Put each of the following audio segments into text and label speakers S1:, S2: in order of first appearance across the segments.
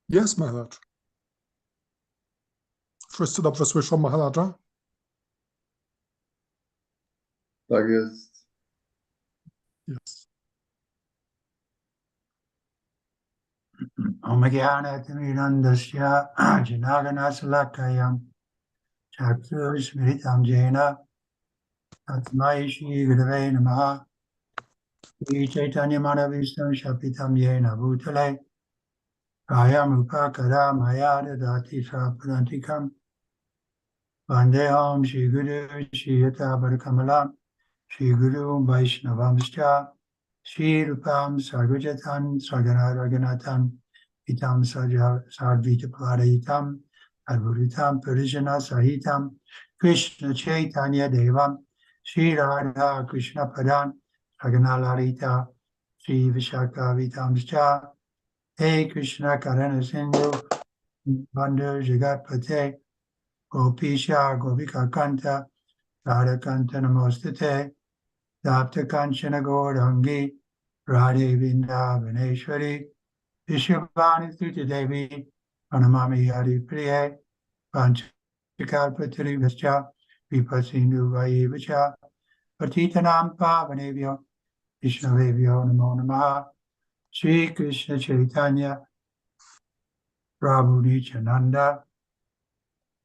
S1: Jest, Maharaj. Wszyscy dobrze słyszą Maharaja?
S2: Tak jest.
S1: Jest.
S3: Om Jnana-timirandasya Janagana-salakayam Chakshur-smritam Jena Tatmai Shri-Gurave Namaha Shri Chaitanya-Manavistam Shapitam Jena Bhutale Rayam Upakara Maya Dadati Sapadantikam Vandeham Shri Guru Shri Yata Bharakamalam Shri Guru Vaishnavamscha Shri Rupam Sarvajatan Sagana Raghunatam Itam Sarvita Pradaitam Advuritam Parijana Sahitam Krishna Chaitanya Devam Shri Radha Krishna Padan Sagana Larita Shri Vishaka Vitamscha Hey Krishna Karana Sindhu Bandhu Jagatpate Gopisha Gopika Kanta Radha Kanta Namostate Dapta Kanchana Gaurangi Radhe Vrindavaneshwari Vishwavani Sriti Devi Pranamami Hari Priye Panchakalpatari Vascha Vipasindu Vayevacha Patitanam Pavanevyo Vishnavevyo Namo Namaha Shri Krishna Chaitanya Prabhu Nityananda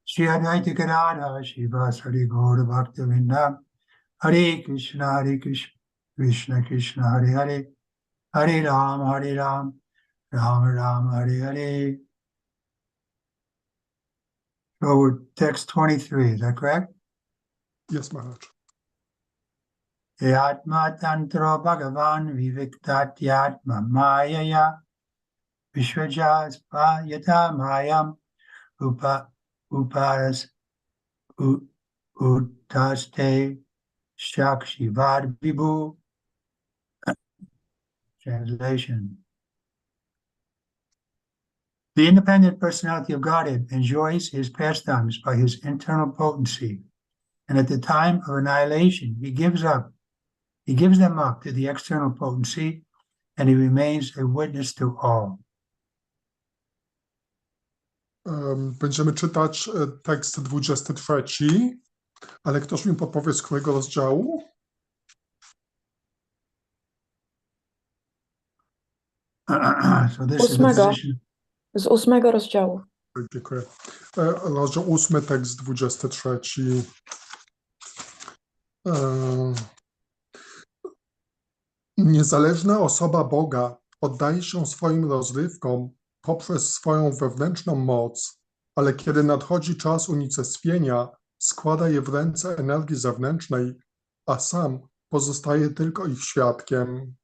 S3: Shri Advaita Gadadhar Shivasari Gaura Bhaktavinda Hare Krishna, Krishna Krishna, Hare Hare, Hare Ram, Ram Ram, Hare Hare. So we're text 23, is that correct?
S1: Yes, Maharaj.
S3: Yatma Tantra Bhagavan Viviktatyatma Mayaya Vishwajaspa Yata Mayam Uparas Utaste Shakshivad Vibhu. Translation. The independent personality of Godhead enjoys his pastimes by his internal potency, and at the time of annihilation, he gives them up to the external potency, and he remains a witness to all.
S1: Będziemy czytać tekst 23, ale ktoś mi podpowie, z którego rozdziału?
S3: So this is the position.
S4: Z 8 rozdziału.
S1: Dziękuję. Rozdział 8, tekst 23. Niezależna osoba Boga oddaje się swoim rozrywkom poprzez swoją wewnętrzną moc, ale kiedy nadchodzi czas unicestwienia, składa je w ręce energii zewnętrznej, a sam pozostaje tylko ich świadkiem.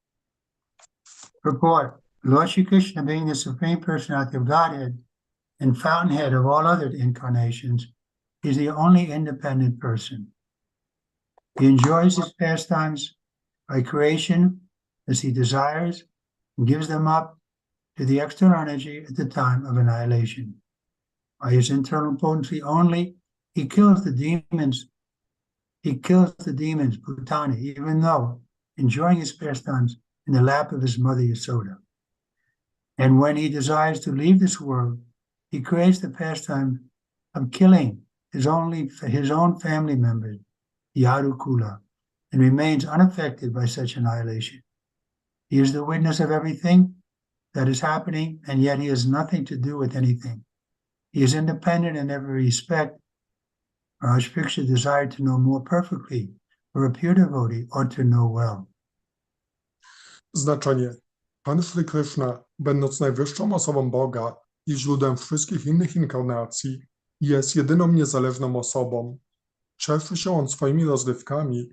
S3: Purport. Lord Shri Krishna, being the Supreme Personality of Godhead and fountainhead of all other incarnations, is the only independent person. He enjoys his pastimes by creation as he desires and gives them up to the external energy at the time of annihilation. By his internal potency only, he kills the demons. He kills the demons, Bhutani, even though enjoying his pastimes in the lap of his mother Yasoda. And when he desires to leave this world, he creates the pastime of killing his own family members, Yadukula, and remains unaffected by such annihilation. He is the witness of everything that is happening, and yet he has nothing to do with anything. He is independent in every respect. Maharaj Picture desired to know more perfectly, or a pure devotee, or to know well.
S1: Znaczenie. Pan Sri Krishna, będąc najwyższą osobą Boga i źródłem wszystkich innych inkarnacji, jest jedyną niezależną osobą. Cieszy się on swoimi rozrywkami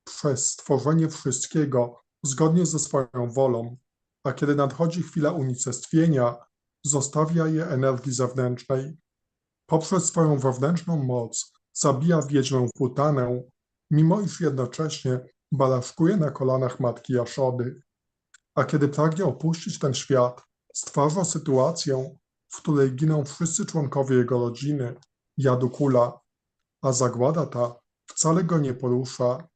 S1: przez stworzenie wszystkiego zgodnie ze swoją wolą, a kiedy nadchodzi chwila unicestwienia, zostawia je energii zewnętrznej. Poprzez swoją wewnętrzną moc zabija wiedźmę Putanę, mimo iż jednocześnie balaszkuje na kolanach matki Jaszody. A kiedy pragnie opuścić ten świat, stwarza sytuację, w której giną wszyscy członkowie jego rodziny, Yadukula, a zagłada ta wcale go nie porusza.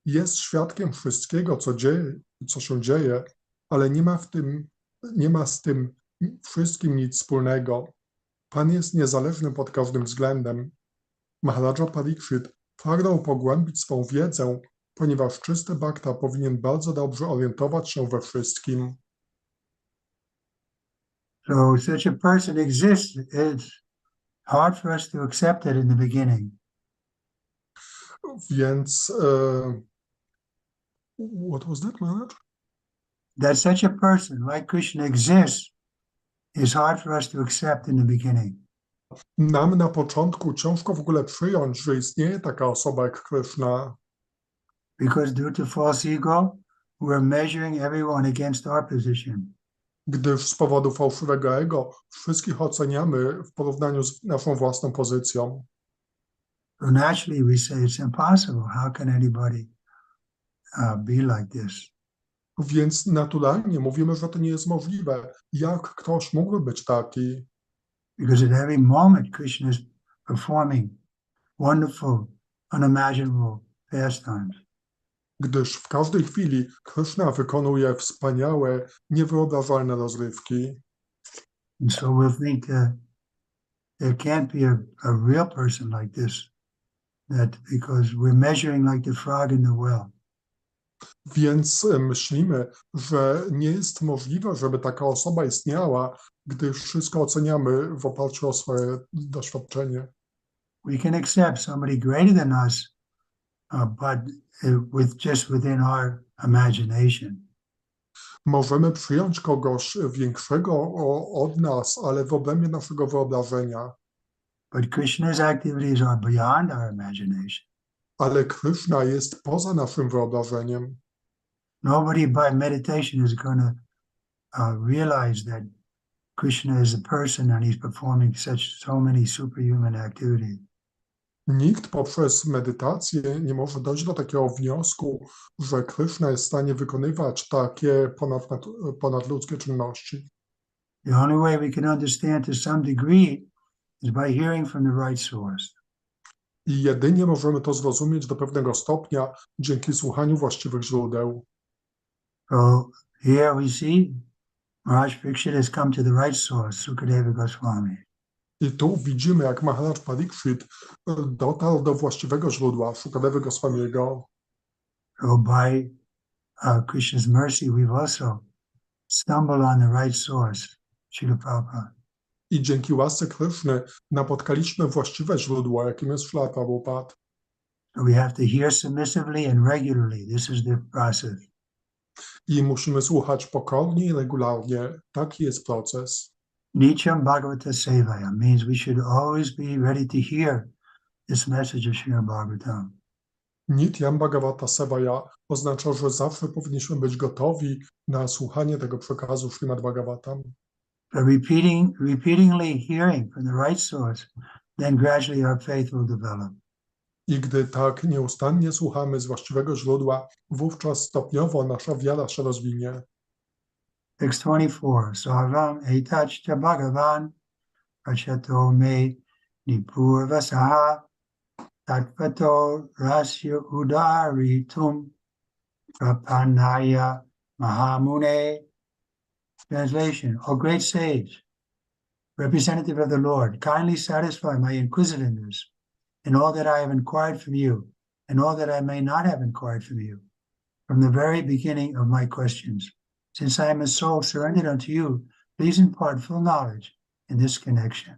S1: Jest świadkiem wszystkiego, co się dzieje, ale nie ma z tym wszystkim nic wspólnego. Pan jest niezależny pod każdym względem. Maharaja Parikshit pragnął pogłębić swą wiedzę, ponieważ czysty bhakta powinien bardzo dobrze orientować się we wszystkim.
S3: So such a person exists. It's hard for us to accept it in the beginning.
S1: Więc what was that, Maharaj?
S3: That such a person like Krishna exists is hard for us to accept in the beginning.
S1: Nam na początku ciężko w ogóle przyjąć, że istnieje taka osoba jak Krishna,
S3: Because due to false ego, we're measuring everyone against our position.
S1: gdyż z powodu fałszywego ego wszystkich oceniamy w porównaniu z naszą własną pozycją.
S3: So naturally we say it's impossible. How can anybody be like this?
S1: Więc naturalnie mówimy, że to nie jest możliwe. Jak ktoś mógłby być taki?
S3: Because at every moment Krishna is performing wonderful, unimaginable pastimes.
S1: Gdyż w każdej chwili Krishna wykonuje wspaniałe, niewyobrażalne rozrywki.
S3: And so we'll think there can't be a real person like this, that because we're measuring like the frog in the well.
S1: Więc myślimy, że nie jest możliwe, żeby taka osoba istniała, gdyż wszystko oceniamy w oparciu o swoje doświadczenie.
S3: We can accept somebody greater than us, but just within our imagination.
S1: Możemy przyjąć kogoś większego od nas, ale w obrębie naszego wyobrażenia.
S3: But Krishna's activities are beyond our imagination.
S1: Ale Krishna jest poza naszym wyobrażeniem.
S3: Nobody by meditation is going to realize that Krishna is a person and he's performing so many superhuman activities.
S1: Nikt poprzez medytację nie może dojść do takiego wniosku, że Krishna jest w stanie wykonywać takie ponadludzkie czynności.
S3: The only way we can understand to some degree is by hearing from the right source.
S1: I jedynie możemy to zrozumieć do pewnego stopnia dzięki słuchaniu właściwych źródeł.
S3: So here we see Maharaj Parikshit has come to the right source, Sukadeva Swami.
S1: I tu widzimy, jak Maharaj Parikshit dotarł do właściwego źródła, Sukadeva Goswamiego.
S3: So by Krishna's mercy, we've also stumbled on the right source, Srila Prabhupada.
S1: I dzięki łasce Kryszny napotkaliśmy właściwe źródło, jakim jest Śrila Prabhupada.
S3: So we have to hear submissively and regularly. This is the process.
S1: I musimy słuchać pokornie i regularnie. Taki jest proces.
S3: Nityam Bhagavata Sevaya means we should always be ready to hear this message of Śrimad Bhagavatam.
S1: Nityam Bhagavata Sevaya oznacza, że zawsze powinniśmy być gotowi na słuchanie tego przekazu Śrimad Bhagavatam.
S3: But repeatedly hearing from the right source, then gradually our faith will develop.
S1: I gdy tak nieustannie słuchamy z właściwego źródła, wówczas stopniowo nasza wiara się rozwinie.
S3: Text 24. Sarvam etachta bhagavan prachato me nipurvasaha tatvato rasya udaritum prapanaya mahamune. Translation. O great sage, representative of the Lord, kindly satisfy my inquisitiveness in all that I have inquired from you, and all that I may not have inquired from you, from the very beginning of my questions. Since I am a soul surrendered unto you, please impart full knowledge in this connection.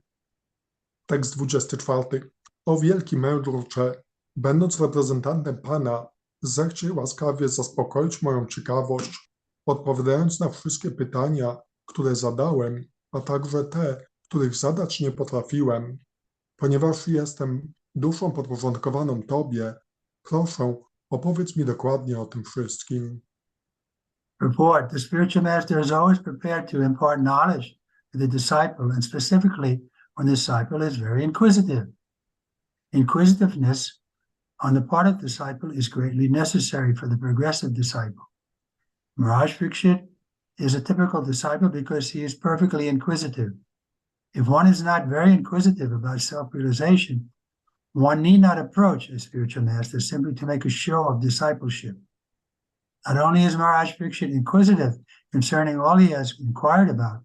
S1: Tekst 24. O wielki mędrcze, będąc reprezentantem Pana, zechciej łaskawie zaspokoić moją ciekawość, odpowiadając na wszystkie pytania, które zadałem, a także te, których zadać nie potrafiłem. Ponieważ jestem duszą podporządkowaną Tobie, proszę, opowiedz mi dokładnie o tym wszystkim.
S3: Report. The spiritual master is always prepared to impart knowledge to the disciple, and specifically when the disciple is very inquisitive. Inquisitiveness on the part of the disciple is greatly necessary for the progressive disciple. Maharaj Parikshit is a typical disciple because he is perfectly inquisitive. If one is not very inquisitive about self-realization, one need not approach a spiritual master simply to make a show of discipleship. Not only is Maharaj Parikshit inquisitive concerning all he has inquired about,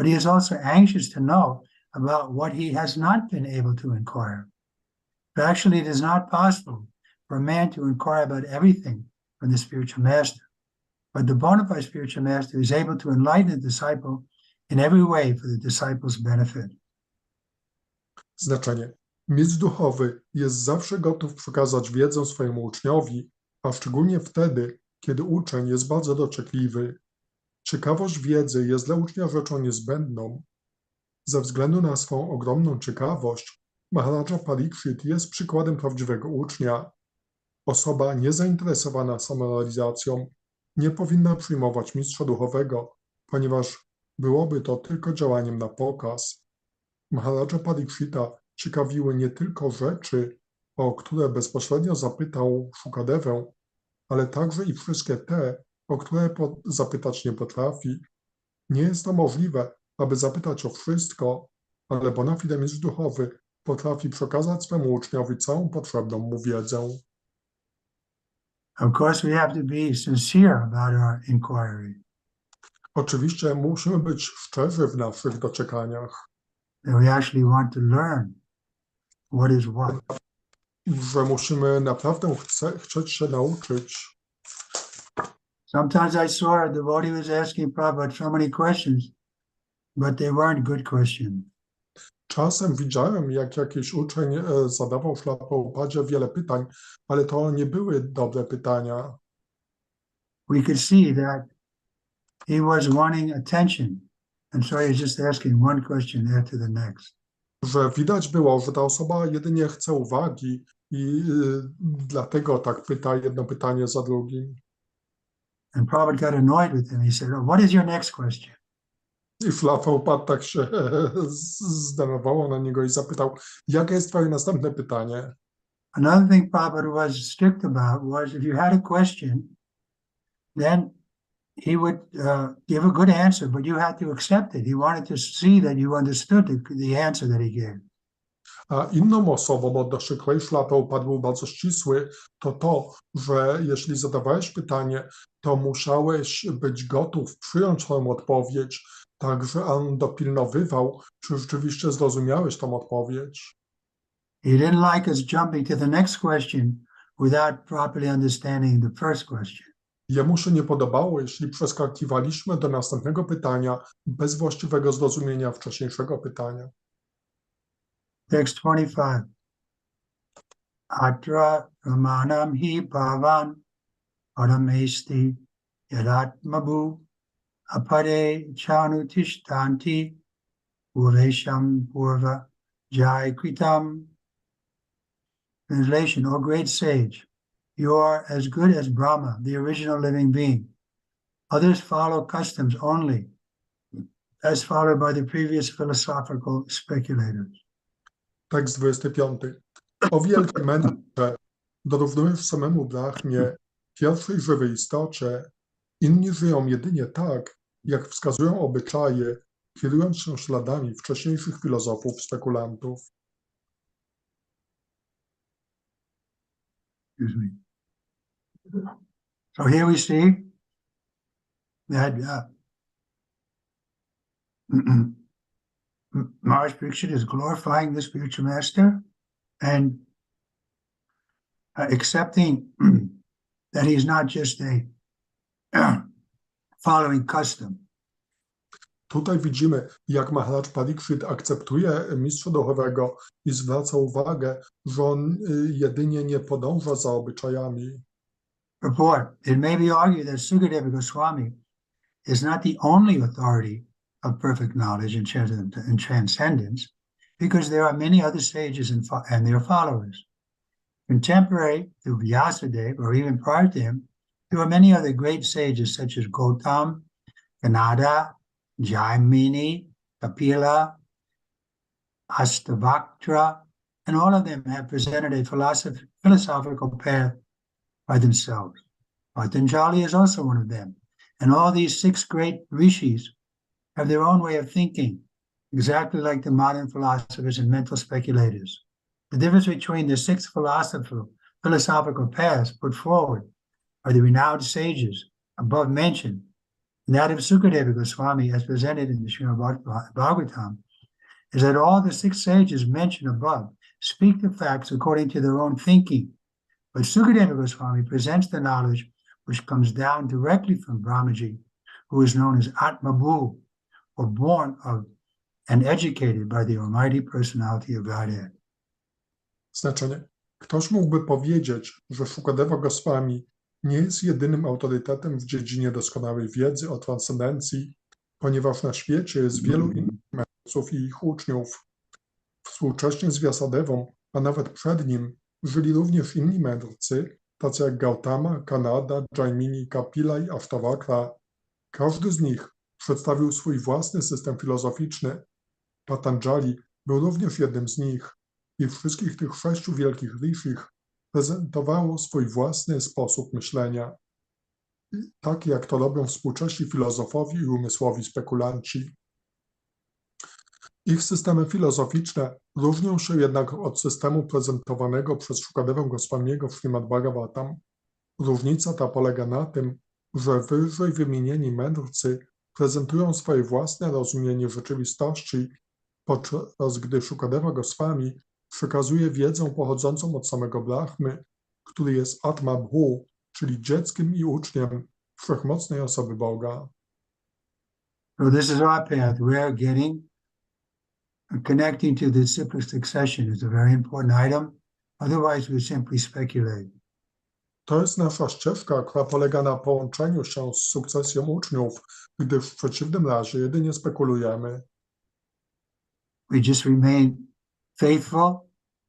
S3: but he is also anxious to know about what he has not been able to inquire. But actually, it is not possible for a man to inquire about everything from the spiritual master. But the bona fide spiritual master is able to enlighten the disciple in every way for the disciple's benefit.
S1: Znaczenie. Mistrz duchowy jest zawsze gotów przekazać wiedzę swojemu uczniowi, a szczególnie wtedy, kiedy uczeń jest bardzo dociekliwy. Ciekawość wiedzy jest dla ucznia rzeczą niezbędną. Ze względu na swą ogromną ciekawość, Maharaja Parikshit jest przykładem prawdziwego ucznia. Osoba niezainteresowana samorealizacją nie powinna przyjmować mistrza duchowego, ponieważ byłoby to tylko działaniem na pokaz. Maharaja Parikshita ciekawiły nie tylko rzeczy, o które bezpośrednio zapytał Shukadevę, ale także i wszystkie te, o które zapytać nie potrafi. Nie jest to możliwe, aby zapytać o wszystko, ale bona fide mistrz duchowy potrafi przekazać swemu uczniowi całą potrzebną mu wiedzę.
S3: Of course, we have to be sincere about our inquiry.
S1: Oczywiście musimy być szczerzy w naszych dociekaniach,
S3: That we actually want to learn what is what.
S1: że musimy naprawdę chcieć się nauczyć.
S3: Sometimes I saw a devotee was asking Prabhupada so many questions, but they weren't good questions.
S1: Czasem widziałem, jak jakiś uczeń zadawał Śrila Prabhupadzie wiele pytań, ale to nie były dobre pytania.
S3: We could see that he was wanting attention, and so he was just asking one question after the next.
S1: Że widać było, że ta osoba jedynie chce uwagi i dlatego tak pyta jedno pytanie za drugim.
S3: And Prabhupada got annoyed with him. He said, "Oh, what is your next question?"
S1: I Śrila Prabhupada tak się zdenerwował na niego i zapytał, jakie jest twoje następne pytanie?
S3: Another thing Prabhupada was strict about was if you had a question, then he would give a good answer, but you had to accept it. He wanted to see that you understood the answer that he gave.
S1: A inną osobą odnośnie której Śrila Prabhupada był bardzo ścisły, to, że jeśli zadawałeś pytanie, to musiałeś być gotów przyjąć tę odpowiedź, także on dopilnowywał, czy rzeczywiście zrozumiałeś tą odpowiedź.
S3: He didn't like us jumping to the next question without properly understanding the first question.
S1: Jemu się nie podobało, jeśli przeskakiwaliśmy do następnego pytania bez właściwego zrozumienia wcześniejszego pytania.
S3: Text 25. Atra ramanam hi bhavan paramesti yadatmabu apare chanutishtanti purvesham purva jai kritam. Translation, O great sage, you are as good as Brahma, the original living being. Others follow customs only, as followed by the previous philosophical speculators.
S1: Tekst 25. O wielki mędrze, dorównujesz samemu Brahmie, pierwszej żywej istocie, inni żyją jedynie tak, jak wskazują obyczaje, kierując się śladami wcześniejszych filozofów, spekulantów.
S3: Excuse me. So here we see that Maharaj Parikshit is glorifying the spiritual master and accepting that he's not just a following custom.
S1: Tutaj widzimy, jak Maharaj Parikshit akceptuje mistrza duchowego i zwraca uwagę, że on jedynie nie podąża za obyczajami.
S3: Report. It may be argued that Sukadeva Swami is not the only authority of perfect knowledge and transcendence, because there are many other sages and their followers. Contemporary to Vyasadeva, or even prior to him, there are many other great sages such as Gautam, Kanada, Jaimini, Kapila, Astavaktra, and all of them have presented a philosophical path by themselves. Patanjali is also one of them. And all these 6 great rishis have their own way of thinking, exactly like the modern philosophers and mental speculators. The difference between the 6 philosophical paths put forward by the renowned sages above mentioned And that of Sukadeva Goswami, as presented in the Śrimad Bhagavatam, is that all the 6 sages mentioned above speak the facts according to their own thinking. But Sukadeva Goswami presents the knowledge which comes down directly from Brahmaji, who is known as Atmabhu, or born of and educated by the Almighty Personality of Godhead.
S1: Znaczenie. Ktoś mógłby powiedzieć, że Shukadeva Goswami nie jest jedynym autorytetem w dziedzinie doskonałej wiedzy o transcendencji, ponieważ na świecie jest wielu innych mędrców i ich uczniów. Współcześnie z Vyasadevą, a nawet przed nim, żyli również inni mędrcy, tacy jak Gautama, Kanada, Jaimini, Kapila i Ashtavakra. Każdy z nich przedstawił swój własny system filozoficzny. Patanjali był również jednym z nich i wszystkich tych 6 wielkich rishich prezentowało swój własny sposób myślenia, tak jak to robią współcześni filozofowie i umysłowi spekulanci. Ich systemy filozoficzne różnią się jednak od systemu prezentowanego przez Shukadevę Goswamiego w Śrimad Bhagavatam. Różnica ta polega na tym, że wyżej wymienieni mędrcy prezentują swoje własne rozumienie rzeczywistości, podczas gdy Shukadeva Goswami przekazuje wiedzę pochodzącą od samego Brahmy, który jest Atmabhu, czyli dzieckiem i uczniem wszechmocnej osoby Boga.
S3: So this is our path. We're connecting to the cyclic succession is a very important item. Otherwise, we simply speculate.
S1: To jest nasza ścieżka, która polega na połączeniu się z sukcesją uczniów, gdyż w przeciwnym razie jedynie spekulujemy.
S3: We just remain faithful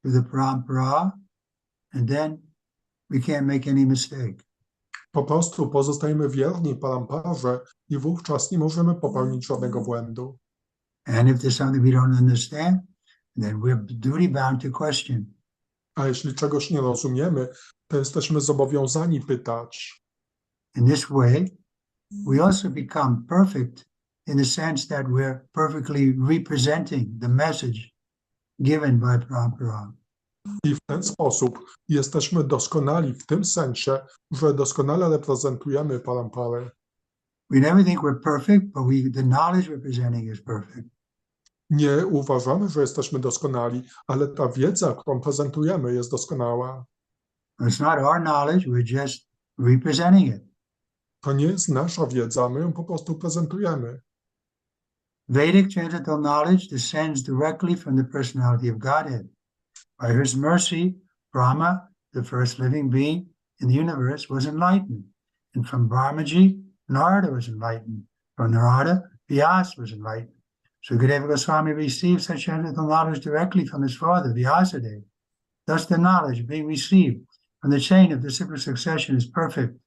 S3: to the parampara, and then we can't make any mistake.
S1: Po prostu pozostajemy wierni paramparze i wówczas nie możemy popełnić żadnego błędu.
S3: And if there's something we don't understand, then we're duty bound to question.
S1: A jeśli czegoś nie rozumiemy, to jesteśmy zobowiązani pytać.
S3: In this way, we also become perfect in the sense that we're perfectly representing the message given by parampara.
S1: I w ten sposób jesteśmy doskonali w tym sensie, że doskonale reprezentujemy paramparę.
S3: We never think we're perfect, but the knowledge we're presenting is perfect.
S1: Nie uważamy, że jesteśmy doskonali, ale ta wiedza, którą prezentujemy, jest doskonała.
S3: It's not our knowledge, we're just representing it.
S1: To nie jest nasza wiedza, my ją po prostu prezentujemy.
S3: Vedic transcendental knowledge descends directly from the personality of Godhead. By His mercy, Brahma, the first living being in the universe, was enlightened. And from Brahmaji, Narada was enlightened. From Narada, Vyasa was enlightened. Sukadeva Goswami received such transcendental knowledge directly from his father, Vyasadeva. Thus the knowledge being received from the chain of disciplic succession is perfect.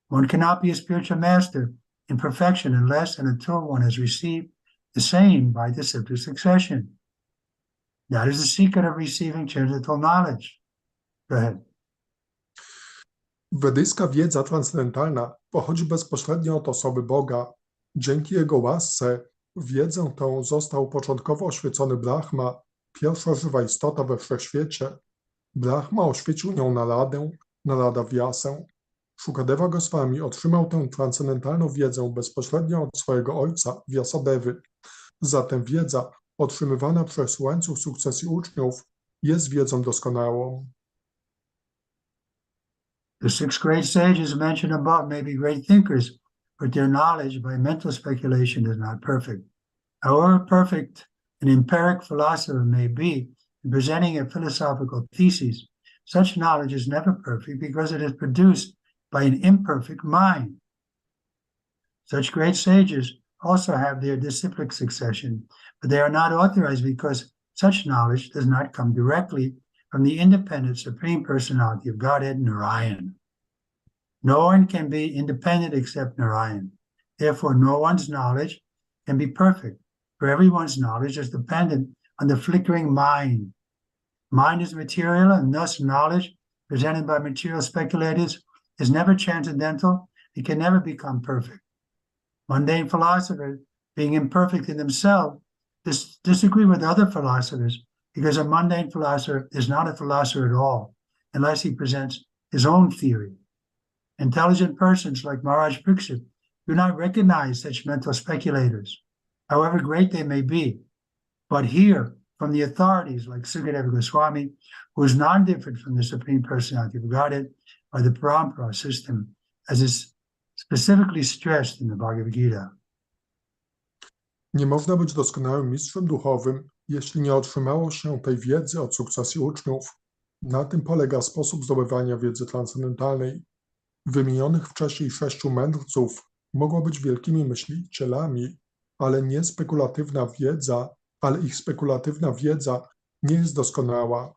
S3: One cannot be a spiritual master in perfection unless and until one has received the same by disciplic succession. That is the secret of receiving transcendental knowledge. Go ahead.
S1: Wedyjska wiedza transcendentalna pochodzi bezpośrednio od osoby Boga. Dzięki Jego łasce wiedzę tę został początkowo oświecony Brahma, pierwsza żywa istota we wszechświecie. Brahma oświecił nią Naradę, Narada Vyasę. Shukadeva Goswami otrzymał tę transcendentalną wiedzę bezpośrednio od swojego ojca, Vyasadevy. Zatem wiedza otrzymywana przez łańcuch sukcesji uczniów jest wiedzą doskonałą.
S3: The 6 great sages mentioned above may be great thinkers, but their knowledge by mental speculation is not perfect. However perfect an empiric philosopher may be in presenting a philosophical thesis, such knowledge is never perfect because it is produced by an imperfect mind. Such great sages also have their disciplic succession, but they are not authorized because such knowledge does not come directly from the independent Supreme Personality of Godhead, Narayan. No one can be independent except Narayan. Therefore, no one's knowledge can be perfect, for everyone's knowledge is dependent on the flickering mind. Mind is material, and thus knowledge presented by material speculators is never transcendental. It can never become perfect. Mundane philosophers, being imperfect in themselves, disagree with other philosophers because a mundane philosopher is not a philosopher at all unless he presents his own theory. Intelligent persons like Maharaj Pariksit do not recognize such mental speculators, however great they may be, but hear from the authorities like Trivikrama Swami, who is non-different from the Supreme Personality of Godhead or the Parampara system, as is specifically stressed in the Bhagavad Gita.
S1: Nie można być doskonałym mistrzem duchowym, jeśli nie otrzymało się tej wiedzy od sukcesji uczniów. Na tym polega sposób zdobywania wiedzy transcendentalnej. Wymienionych wcześniej 6 mędrców mogło być wielkimi myślicielami, ale ich spekulatywna wiedza nie jest doskonała.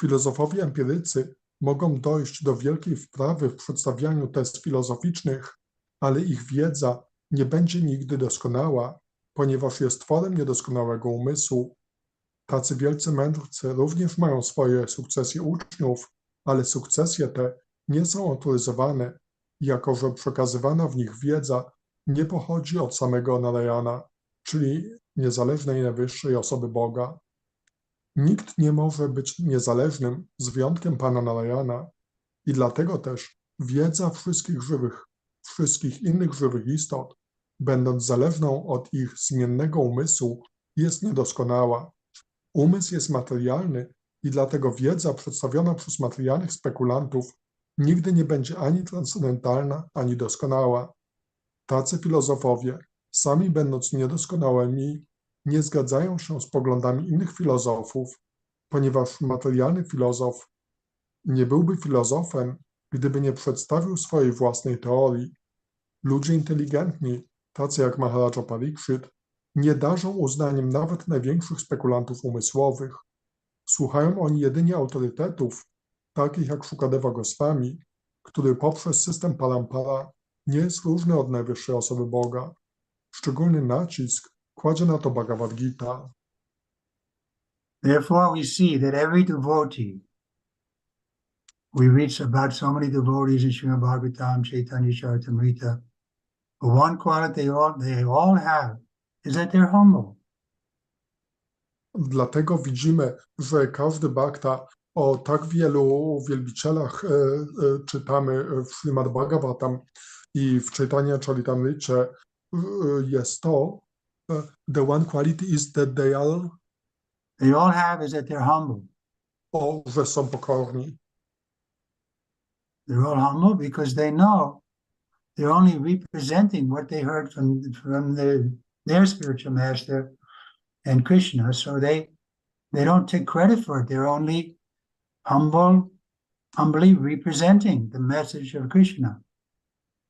S1: Filozofowie empirycy mogą dojść do wielkiej wprawy w przedstawianiu tez filozoficznych, ale ich wiedza nie będzie nigdy doskonała, ponieważ jest tworem niedoskonałego umysłu. Tacy wielcy mędrcy również mają swoje sukcesje uczniów, ale sukcesje te nie są autoryzowane, jako że przekazywana w nich wiedza nie pochodzi od samego Narayana, czyli niezależnej najwyższej osoby Boga. Nikt nie może być niezależnym z wyjątkiem Pana Narayana i dlatego też wiedza wszystkich innych żywych istot, będąc zależną od ich zmiennego umysłu, jest niedoskonała. Umysł jest materialny i dlatego wiedza przedstawiona przez materialnych spekulantów nigdy nie będzie ani transcendentalna, ani doskonała. Tacy filozofowie, sami będąc niedoskonałymi, nie zgadzają się z poglądami innych filozofów, ponieważ materialny filozof nie byłby filozofem, gdyby nie przedstawił swojej własnej teorii. Ludzie inteligentni, tacy jak Maharaja Parikshit, nie darzą uznaniem nawet największych spekulantów umysłowych. Słuchają oni jedynie autorytetów, takich jak Shukadeva Goswami, który poprzez system Parampara nie jest różny od najwyższej osoby Boga. Szczególny nacisk kładzie na to Bhagavad Gita.
S3: Therefore we see that every devotee, we read about so many devotees in Śrimad Bhagavatam, Chaitanya Charitamrita, but one quality they all have is that they're humble.
S1: Dlatego widzimy, że każdy bhakta, o tak wielu wielbicielach czytamy w Śrimad Bhagavatam i w Chaitanya Charitamrita, jest to, the one quality is that they
S3: all have is that they're humble.
S1: Że są pokorni.
S3: They're all humble because they know they're only representing what they heard from their spiritual master and Krishna. So they don't take credit for it. They're only humbly representing the message of Krishna.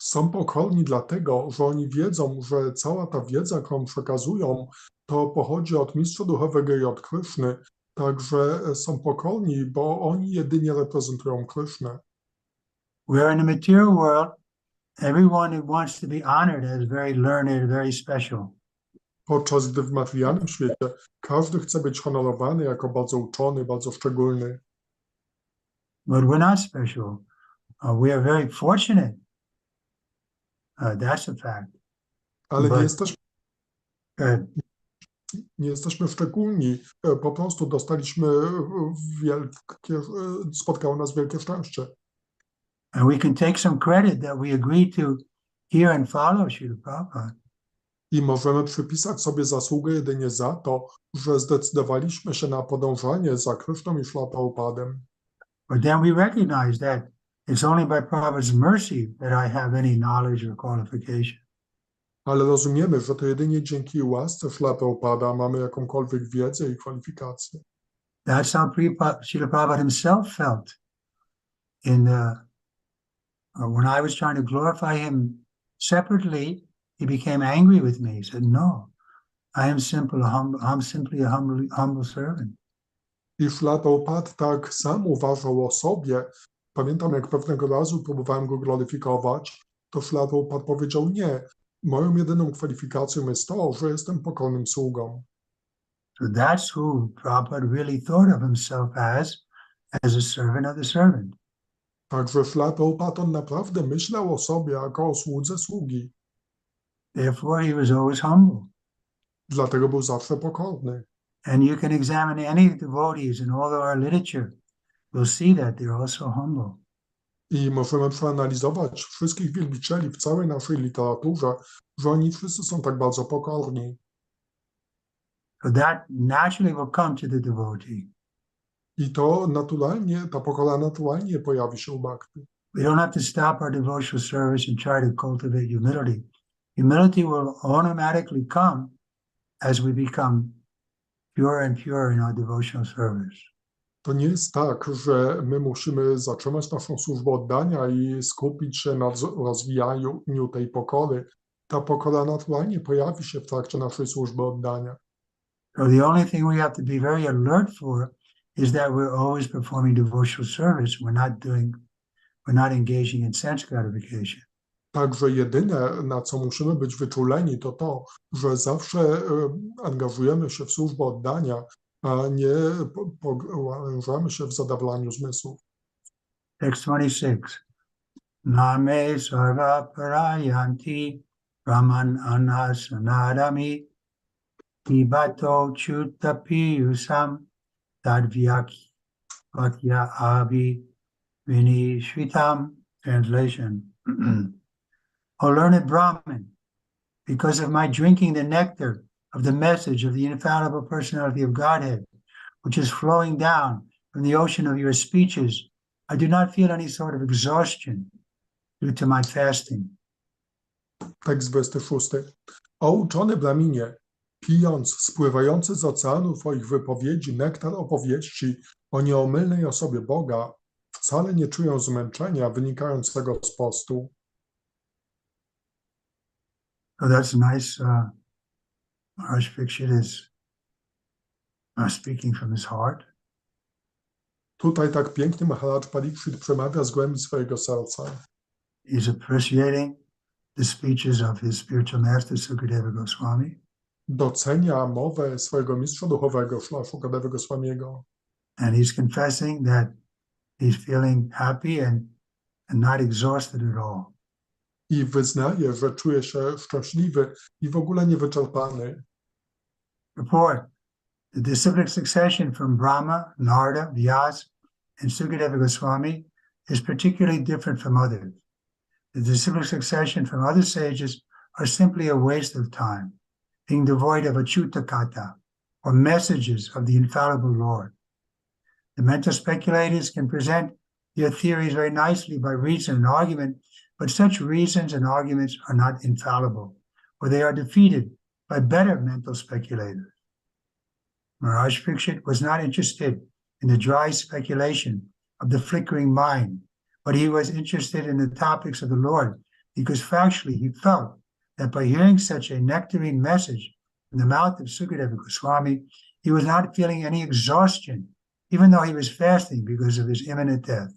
S1: Są pokorni dlatego, że oni wiedzą, że cała ta wiedza, którą przekazują, to pochodzi od mistrza duchowego i od Kryszny. Także są pokorni, bo oni jedynie reprezentują Krysznę.
S3: Where in the material world, everyone wants to be honored as very learned, very special.
S1: Podczas gdy w materialnym świecie każdy chce być honorowany jako bardzo uczony, bardzo szczególny.
S3: But we're not special. We are very fortunate. That's a fact.
S1: Ale
S3: But
S1: nie jesteśmy szczególni. Po prostu spotkało nas wielkie szczęście.
S3: And we can take some credit that we agreed to hear and follow Srila Prabhupada.
S1: I możemy przypisać sobie zasługę jedynie za to, że zdecydowaliśmy się na podążanie za Kryszną i Śrila Prabhupadem.
S3: But then we recognize that it's only by Prabhupada's mercy that I have any knowledge or qualification.
S1: Ale rozumiemy, że to jedynie dzięki łasce Śrila Prabhupada mamy jakąkolwiek wiedzę i kwalifikacje.
S3: That's how Srila Prabhupada himself felt when I was trying to glorify him separately. He became angry with me. He said, "No, I'm simply a humble servant."
S1: I Śrila Prabhupada tak sam uważał o sobie. Pamiętam, jak pewnego razu próbowałem go gloryfikować, to Śrila Prabhupada powiedział: nie, moją jedyną kwalifikacją jest to, że jestem pokornym sługą.
S3: So that's who Prabhupada really thought of himself as a servant of the servant.
S1: Także Śrila Prabhupada on naprawdę myślał o sobie jako o słudze sługi.
S3: Therefore, he was always humble.
S1: Dlatego był zawsze pokorny.
S3: And you can examine any devotees in all of our literature. You'll see that they're also humble.
S1: I możemy przeanalizować wszystkich wielbicieli w całej naszej literaturze, że oni wszyscy są tak bardzo pokorni.
S3: So that naturally will come to the devotee.
S1: I to naturalnie, ta pokora naturalnie pojawi się u bhakty.
S3: We don't have to stop our devotional service and try to cultivate humility. Humility will automatically come as we become pure and pure in our devotional service.
S1: To nie jest tak, że my musimy zatrzymać naszą służbę oddania i skupić się na rozwijaniu tej pokory. Ta pokora naturalnie pojawi się w trakcie naszej służby oddania.
S3: So the only thing we have to be very alert for is that we're always performing devotional service. We're not engaging in sense gratification.
S1: Także jedyne, na co musimy być wyczuleni, to to, że zawsze angażujemy się w służbę oddania, a nie pogrążamy się w zadawaniu zmysłów.
S3: Text 26. Name sarva parayanti brahman anasanadami ibato chutapiyusam tadvyakya abhi vinishvitam. Translation. O learned Brahmin, because of my drinking the nectar of the message of the infallible personality of Godhead, which is flowing down from the ocean of your speeches, I do not feel any sort of exhaustion due to my fasting.
S1: Tekst 26. O uczony Brahminie, pijąc spływający z oceanu twoich wypowiedzi nektar opowieści o nieomylnej osobie Boga, wcale nie czuję zmęczenia wynikającego z postu.
S3: So that's nice. Archbishop is speaking from his heart.
S1: Tutaj tak pięknie Maharaj Pariksit przemawia z głębi swojego serca.
S3: He's appreciating the speeches of his spiritual master, Sukadeva Goswami.
S1: Docenia mowę swojego mistrza duchowego, Śrila Sukadeva Goswamiego.
S3: And he's confessing that he's feeling happy and not exhausted at all.
S1: I wyznaje, że czuje się szczęśliwy i w ogóle niewyczerpany.
S3: Report. The disciplic succession from Brahma, Narada, Vyas, and Sukadeva Goswami is particularly different from others. The disciplic succession from other sages are simply a waste of time, being devoid of achutakata, or messages of the infallible Lord. The mental speculators can present their theories very nicely by reason and argument, but such reasons and arguments are not infallible, or they are defeated by better mental speculators. Maharaj Pariksit was not interested in the dry speculation of the flickering mind, but he was interested in the topics of the Lord, because factually he felt that by hearing such a nectarine message from the mouth of Sukadeva Goswami, he was not feeling any exhaustion, even though he was fasting because of his imminent death.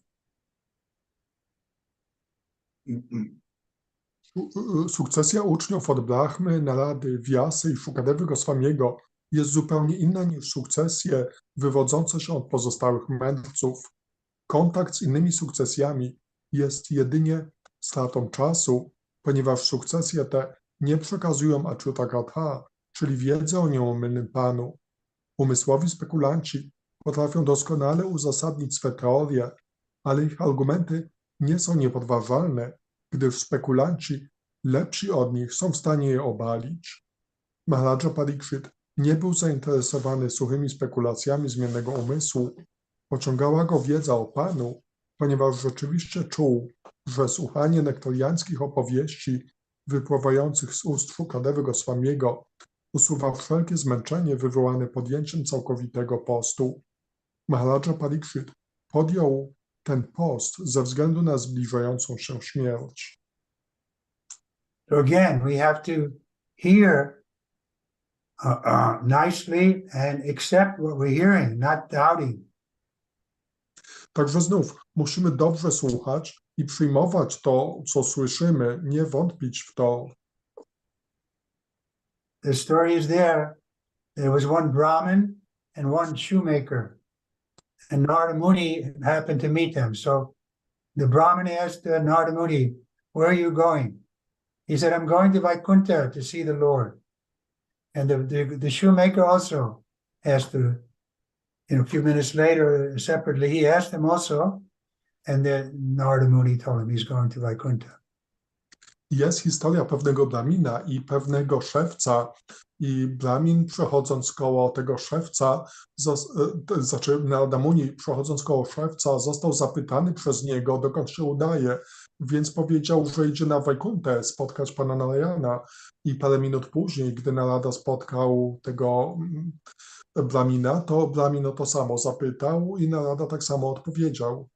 S1: Sukcesja uczniów od Brahmy, Narady, Vyasy i Sukadevy Goswamiego jest zupełnie inna niż sukcesje wywodzące się od pozostałych mędrców. Kontakt z innymi sukcesjami jest jedynie stratą czasu, ponieważ sukcesje te nie przekazują achyutakatha, czyli wiedzę o nieomylnym Panu. Umysłowi spekulanci potrafią doskonale uzasadnić swe teorie, ale ich argumenty nie są niepodważalne, gdyż spekulanci lepsi od nich są w stanie je obalić. Maharaja Pariksit nie był zainteresowany suchymi spekulacjami zmiennego umysłu. Pociągała go wiedza o Panu, ponieważ rzeczywiście czuł, że słuchanie nektariańskich opowieści wypływających z ust Sukadevy Goswamiego usuwa wszelkie zmęczenie wywołane podjęciem całkowitego postu. Maharaja Pariksit podjął ten post ze względu na zbliżającą się śmierć.
S3: So again, we have to hear nicely and accept what we're hearing, not doubting.
S1: Także znów musimy dobrze słuchać i przyjmować to, co słyszymy, nie wątpić w to.
S3: The story is there. There was one Brahmin and one shoemaker, and Narada Muni happened to meet them. So the Brahmin asked Narada Muni, "Where are you going?" He said, "I'm going to Vaikuntha to see the Lord." And the shoemaker also asked a few minutes later, separately, he asked him also, and then Narada Muni told him he's going to Vaikuntha.
S1: Jest historia pewnego Brahmina i pewnego szewca, i Brahmin przechodząc koło tego szewca, znaczy Narada Muni przechodząc koło szewca, został zapytany przez niego, dokąd się udaje, więc powiedział, że idzie na Wajkuntę spotkać pana Narayana, i parę minut później, gdy Narada spotkał tego Brahmina, to Brahmin o to samo zapytał i Narada tak samo odpowiedział.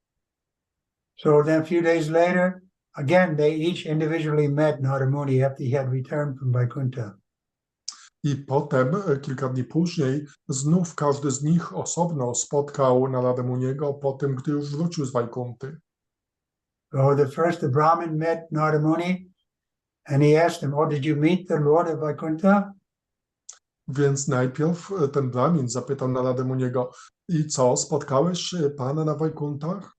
S3: So then a few days later, again, they each individually met Narada Muni after he had returned from Vaikuntha.
S1: I potem, kilka dni później, znów każdy z nich osobno spotkał Naradę Muniego po tym, gdy już wrócił z Wajkunty.
S3: So the Brahmin met Narada Muni and he asked him, oh, did you meet the Lord of Vaikuntha?
S1: Więc najpierw ten Brahmin zapytał Naradę Muniego, i co, spotkałeś pana na Wajkuntach?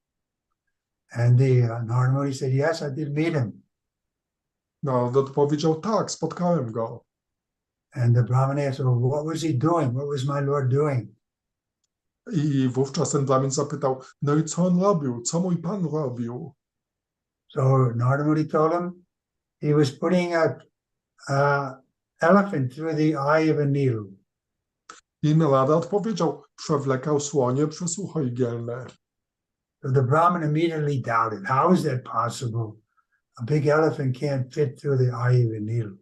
S3: And Narada Muni said, yes, I did meet him.
S1: Narada odpowiedział, tak, spotkałem go.
S3: And the Brahmin asked, well, what was he doing? What was my Lord doing?
S1: I wówczas ten Brahmin zapytał, no i co on robił? Co mój pan robił?
S3: So Narada Muni told him he was putting a elephant through the eye of a needle.
S1: I Narada odpowiedział, przewlekał słonie przez ucho igielne.
S3: So the Brahmin immediately doubted, how is that possible? A big elephant can't fit through the eye of a needle.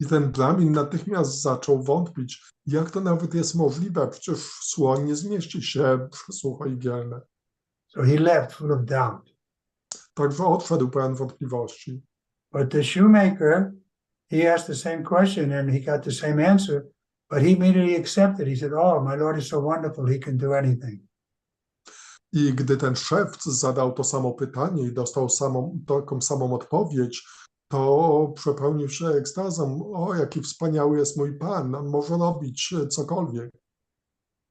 S1: I ten Brahmin natychmiast zaczął wątpić, jak to nawet jest możliwe, przecież słoń nie zmieści się przez ucho igielne.
S3: So he left full of doubt.
S1: Także odszedł pełen wątpliwości.
S3: But the shoemaker, he asked the same question and he got the same answer, but he immediately accepted. He said, oh, my Lord is so wonderful, he can do anything.
S1: I gdy ten szewc zadał to samo pytanie i dostał taką samą odpowiedź, to przepełnił się ekstazą. O, jaki wspaniały jest mój Pan, on może robić cokolwiek.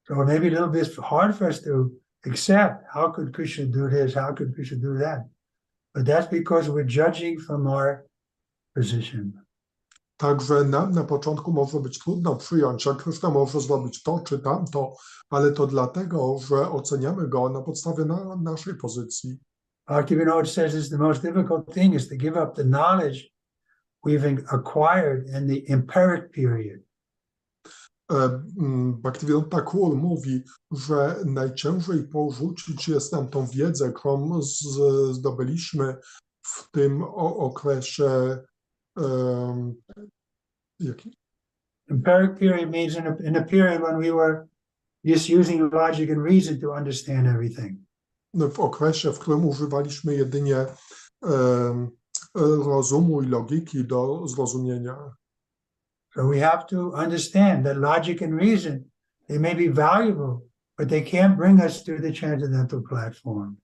S3: So maybe a little bit hard for us to accept, how could Krishna do this, how could Krishna do that? But that's because we're judging from our position.
S1: Także nam na początku może być trudno przyjąć, że Krishna może zrobić to czy tamto, ale to dlatego, że oceniamy go na podstawie naszej pozycji.
S3: Bhaktivinoda says it's the most difficult thing is to give up the knowledge we've acquired in the empiric period.
S1: Bhaktivinoda Thakur mówi, że najciężej porzucić jest nam tą wiedzę, którą zdobyliśmy w tym okresie. Jaki?
S3: Empiric period means in a period when we were just using logic and reason to understand everything.
S1: W okresie, w którym używaliśmy jedynie rozumu i logiki do zrozumienia.
S3: So we have to understand that logic and reason, they may be valuable, but they can't bring us to the transcendental platform.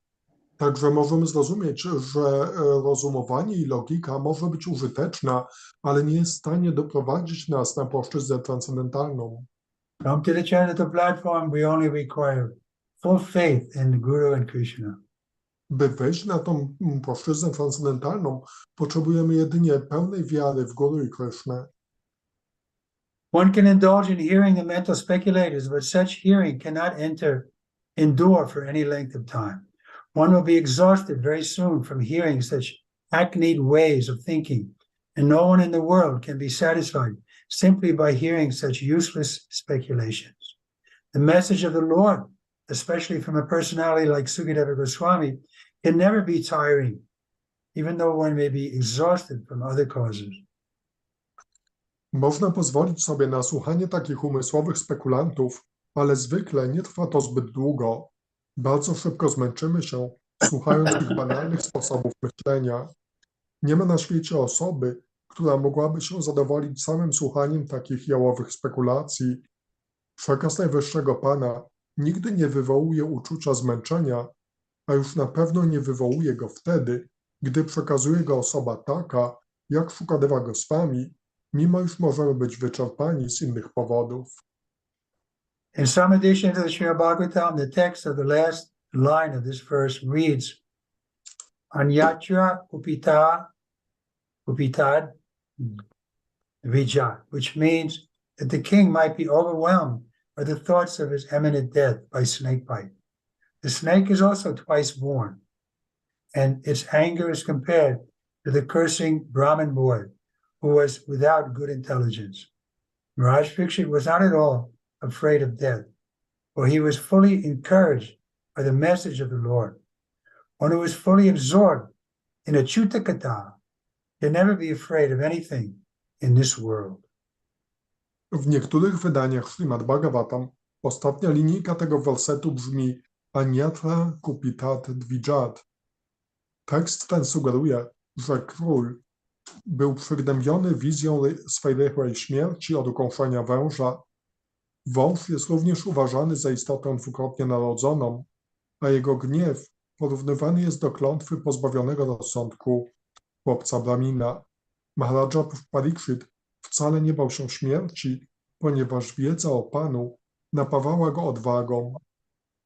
S1: Także możemy zrozumieć, że rozumowanie i logika może być użyteczna, ale nie jest w stanie doprowadzić nas na płaszczyznę transcendentalną.
S3: Come to the transcendental platform, we only require full faith in the Guru and Krishna.
S1: By wejść na tą płaszczyznę transcendentalną, potrzebujemy jedynie pełnej wiary w Guru i Krishnę.
S3: One can indulge in hearing the mental speculators, but such hearing cannot endure for any length of time. One will be exhausted very soon from hearing such hackneyed ways of thinking, and no one in the world can be satisfied simply by hearing such useless speculations. The message of the Lord, especially from a personality like Sukadeva Swami, can never be tiring, even though one may be exhausted from other causes.
S1: Można pozwolić sobie na słuchanie takich umysłowych spekulantów, ale zwykle nie trwa to zbyt długo. Bardzo szybko zmęczymy się, słuchając ich banalnych sposobów myślenia. Nie ma na świecie osoby, która mogłaby się zadowolić samym słuchaniem takich jałowych spekulacji. Przekaz Najwyższego Pana nigdy nie wywołuje uczucia zmęczenia, a już na pewno nie wywołuje go wtedy, gdy przekazuje go osoba taka, jak Śukadeva Goswami, mimo iż możemy być wyczerpani z innych powodów.
S3: In some editions of the Śrimad Bhagavatam, the text of the last line of this verse reads, Anyatra upitad vijat, which means that the king might be overwhelmed by the thoughts of his imminent death by snake bite. The snake is also twice born, and its anger is compared to the cursing Brahmin boy who was without good intelligence. Maharaj Parikshit was not at all afraid of death, for he was fully encouraged by the message of the Lord. One who is fully absorbed in a Chutakata can never be afraid of anything in this world.
S1: W niektórych wydaniach Śrimad Bhagavatam ostatnia linijka tego wersetu brzmi Anyatra kupitat dvijat. Tekst ten sugeruje, że król był przygnębiony wizją swej rychłej śmierci od ukąszenia węża. Wąż jest również uważany za istotę dwukrotnie narodzoną, a jego gniew porównywany jest do klątwy pozbawionego rozsądku chłopca Brahmina. Maharaja Parikshit wcale nie bał się śmierci, ponieważ wiedza o Panu napawała go odwagą.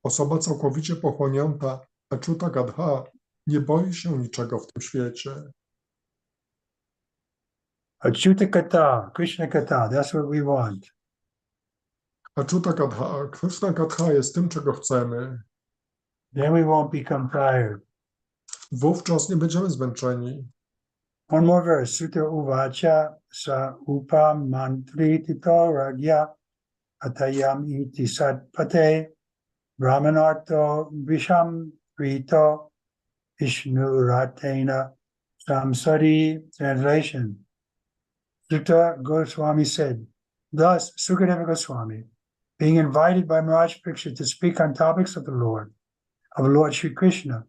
S1: Osoba całkowicie pochłonięta Achyuta Gadha nie boi się niczego w tym świecie.
S3: Achyuta Kata, Krishna Kata, that's what we want.
S1: Achyuta Gadha, Krishna Gadha jest tym, czego chcemy.
S3: Then we won't become tired.
S1: Wówczas nie będziemy zmęczeni.
S3: One more verse. Sutta uvacha sa upa mantri tito ragya atayam iti satpate brahmanarto visham rito vishnu ratena samsari. Translation. Sutta Goswami said, thus Sukadeva Goswami, being invited by Maharaj Parikshit to speak on topics of the Lord, of Lord Shri Krishna,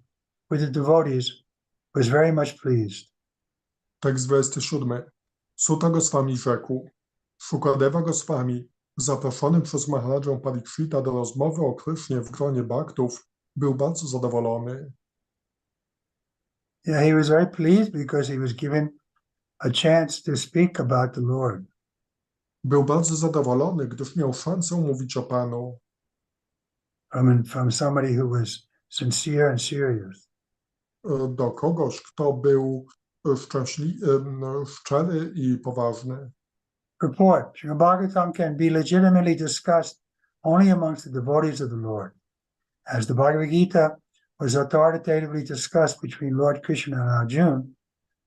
S3: with the devotees, was very much pleased.
S1: Tekst 27. Sutta Goswami rzekł, Shukadeva Goswami, zaproszony przez Maharaja Parikshita do rozmowy o Krysznie w gronie baktów, był bardzo zadowolony.
S3: Yeah, he was very pleased because he was given a chance to speak about the Lord.
S1: Był bardzo zadowolony, gdyż miał szansę mówić o Panu.
S3: From somebody who was sincere and serious.
S1: Do kogoś, kto był szczery i poważny.
S3: Purport. Śrimad Bhagavatam can be legitimately discussed only amongst the devotees of the Lord. As the Bhagavad Gita was authoritatively discussed between Lord Krishna and Arjuna,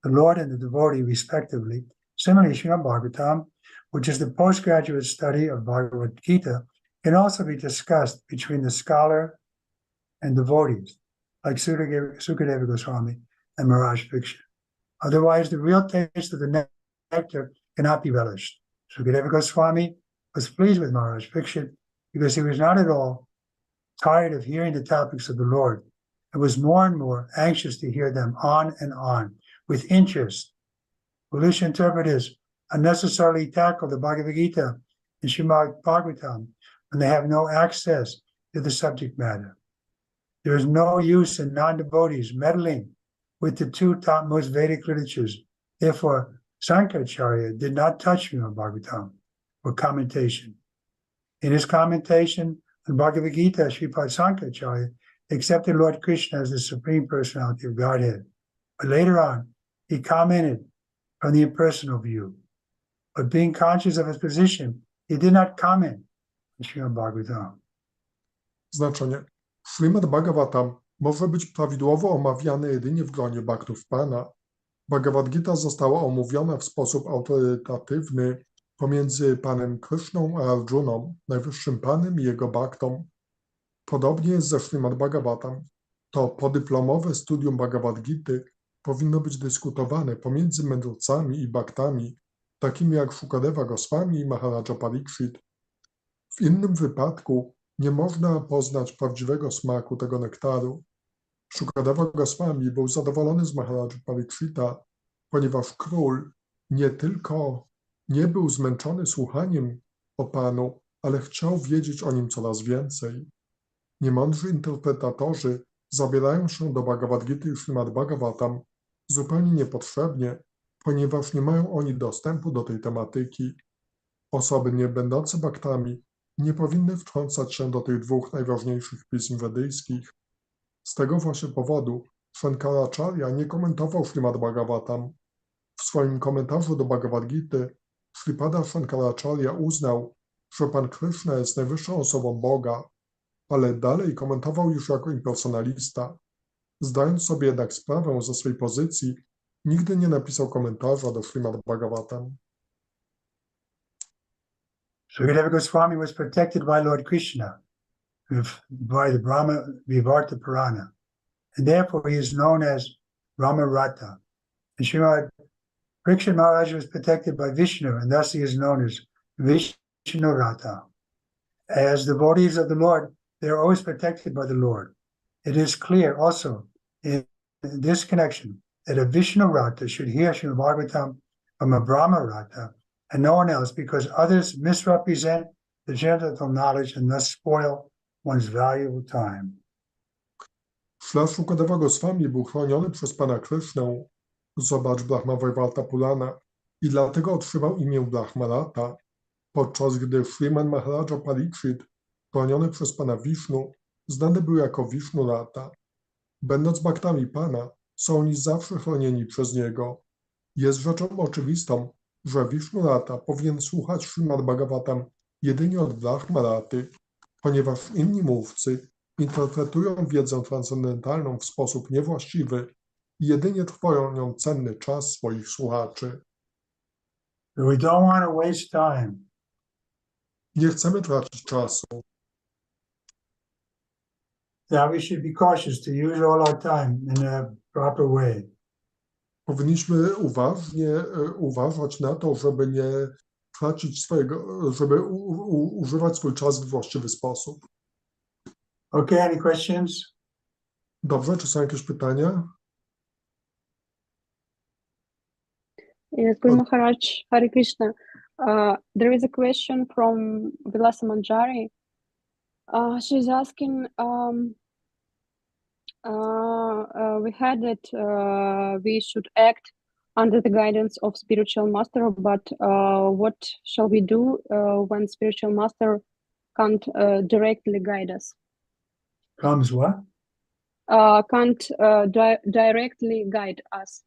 S3: the Lord and the devotee respectively. Similarly, Śrimad Bhagavatam, which is the postgraduate study of Bhagavad Gita, can also be discussed between the scholar and devotees, like Sukadeva Goswami and Maharaj Parikshit. Otherwise, the real taste of the nectar cannot be relished. Sukadeva Goswami was pleased with Maharaj Parikshit because he was not at all tired of hearing the topics of the Lord and was more and more anxious to hear them on and on with interest. Foolish interpreters unnecessarily tackle the Bhagavad Gita and Śrimad Bhagavatam when they have no access to the subject matter. There is no use in non-devotees meddling with the two topmost Vedic literatures. Therefore, Sankaracharya did not touch Śrimad Bhagavatam for commentation. In his commentation on Bhagavad Gita, Sripad Sankaracharya accepted Lord Krishna as the Supreme Personality of Godhead. But later on, he commented from the impersonal view. But being conscious of his position, he did not comment on Śrimad Bhagavatam.
S1: Znaczenie. Śrimad Bhagavatam może być prawidłowo omawiany jedynie w gronie baktów Pana. Bhagavad Gita została omówiona w sposób autorytatywny pomiędzy Panem Kryszną a Arjuną, najwyższym Panem i jego baktą. Podobnie jest ze Śrimad Bhagavatam. To podyplomowe studium Bhagavad Gity powinno być dyskutowane pomiędzy mędrcami i baktami, takimi jak Shukadeva Goswami i Maharaja Parikshit. W innym wypadku nie można poznać prawdziwego smaku tego nektaru. Shukadeva Goswami był zadowolony z Maharaja Parikshita, ponieważ król nie tylko nie był zmęczony słuchaniem o Panu, ale chciał wiedzieć o nim coraz więcej. Niemądrzy interpretatorzy zabierają się do Bhagavad Gity i Śrimad Bhagavatam zupełnie niepotrzebnie, ponieważ nie mają oni dostępu do tej tematyki. Osoby nie będące baktami nie powinny wtrącać się do tych dwóch najważniejszych pism wedyjskich. Z tego właśnie powodu Shankaracharya nie komentował Śrimad Bhagavatam. W swoim komentarzu do Bhagavad Gity Śripada Shankaracharya uznał, że Pan Krishna jest najwyższą osobą Boga, ale dalej komentował już jako impersonalista. Zdając sobie jednak sprawę ze swej pozycji, nigdy nie napisał komentarza do Śrimad Bhagavatam.
S3: Trivikrama Swami was protected by Lord Krishna, by the Brahma Vivarta Purana, and therefore he is known as Brahmarata. And Śrimad Parikshit Maharaj was protected by Vishnu, and thus he is known as Vishnurata. As devotees of the Lord, they are always protected by the Lord. It is clear also in this connection that a Vishnurata should hear Śrimad Bhagavatam from a Brahmarata and no one else, because others misrepresent the general knowledge and thus spoil one's valuable time.
S1: Ślad Śrukadeva Goswami był chroniony przez Pana Krishnę, zobacz Brahma Vaivarta Purana, i dlatego otrzymał imię Brahmarata, podczas gdy Śriman Maharaja Parikshit, chroniony przez Pana Vishnu, znany był jako Vishnurata. Będąc baktami Pana, są oni zawsze chronieni przez Niego. Jest rzeczą oczywistą, że Vishnurata powinien słuchać Śrimad Bhagavatam jedynie od Brahmaraty, ponieważ inni mówcy interpretują wiedzę transcendentalną w sposób niewłaściwy i jedynie trwonią cenny czas swoich słuchaczy.
S3: We don't want to waste time.
S1: Nie chcemy tracić czasu.
S3: Now we should be cautious to use all our time in a proper way.
S1: Powinniśmy uważać na to, żeby nie tracić żeby używać swój czas w właściwy sposób.
S3: Okay, any questions?
S1: Dobrze, czy są jakieś pytania?
S4: Yes, Guru Maharaj, Hare Krishna. There is a question from Vilasa Manjari. She's asking, we had that we should act under the guidance of spiritual master, but what shall we do when spiritual master can't directly guide us?
S3: Comes what?
S4: Can't directly guide us.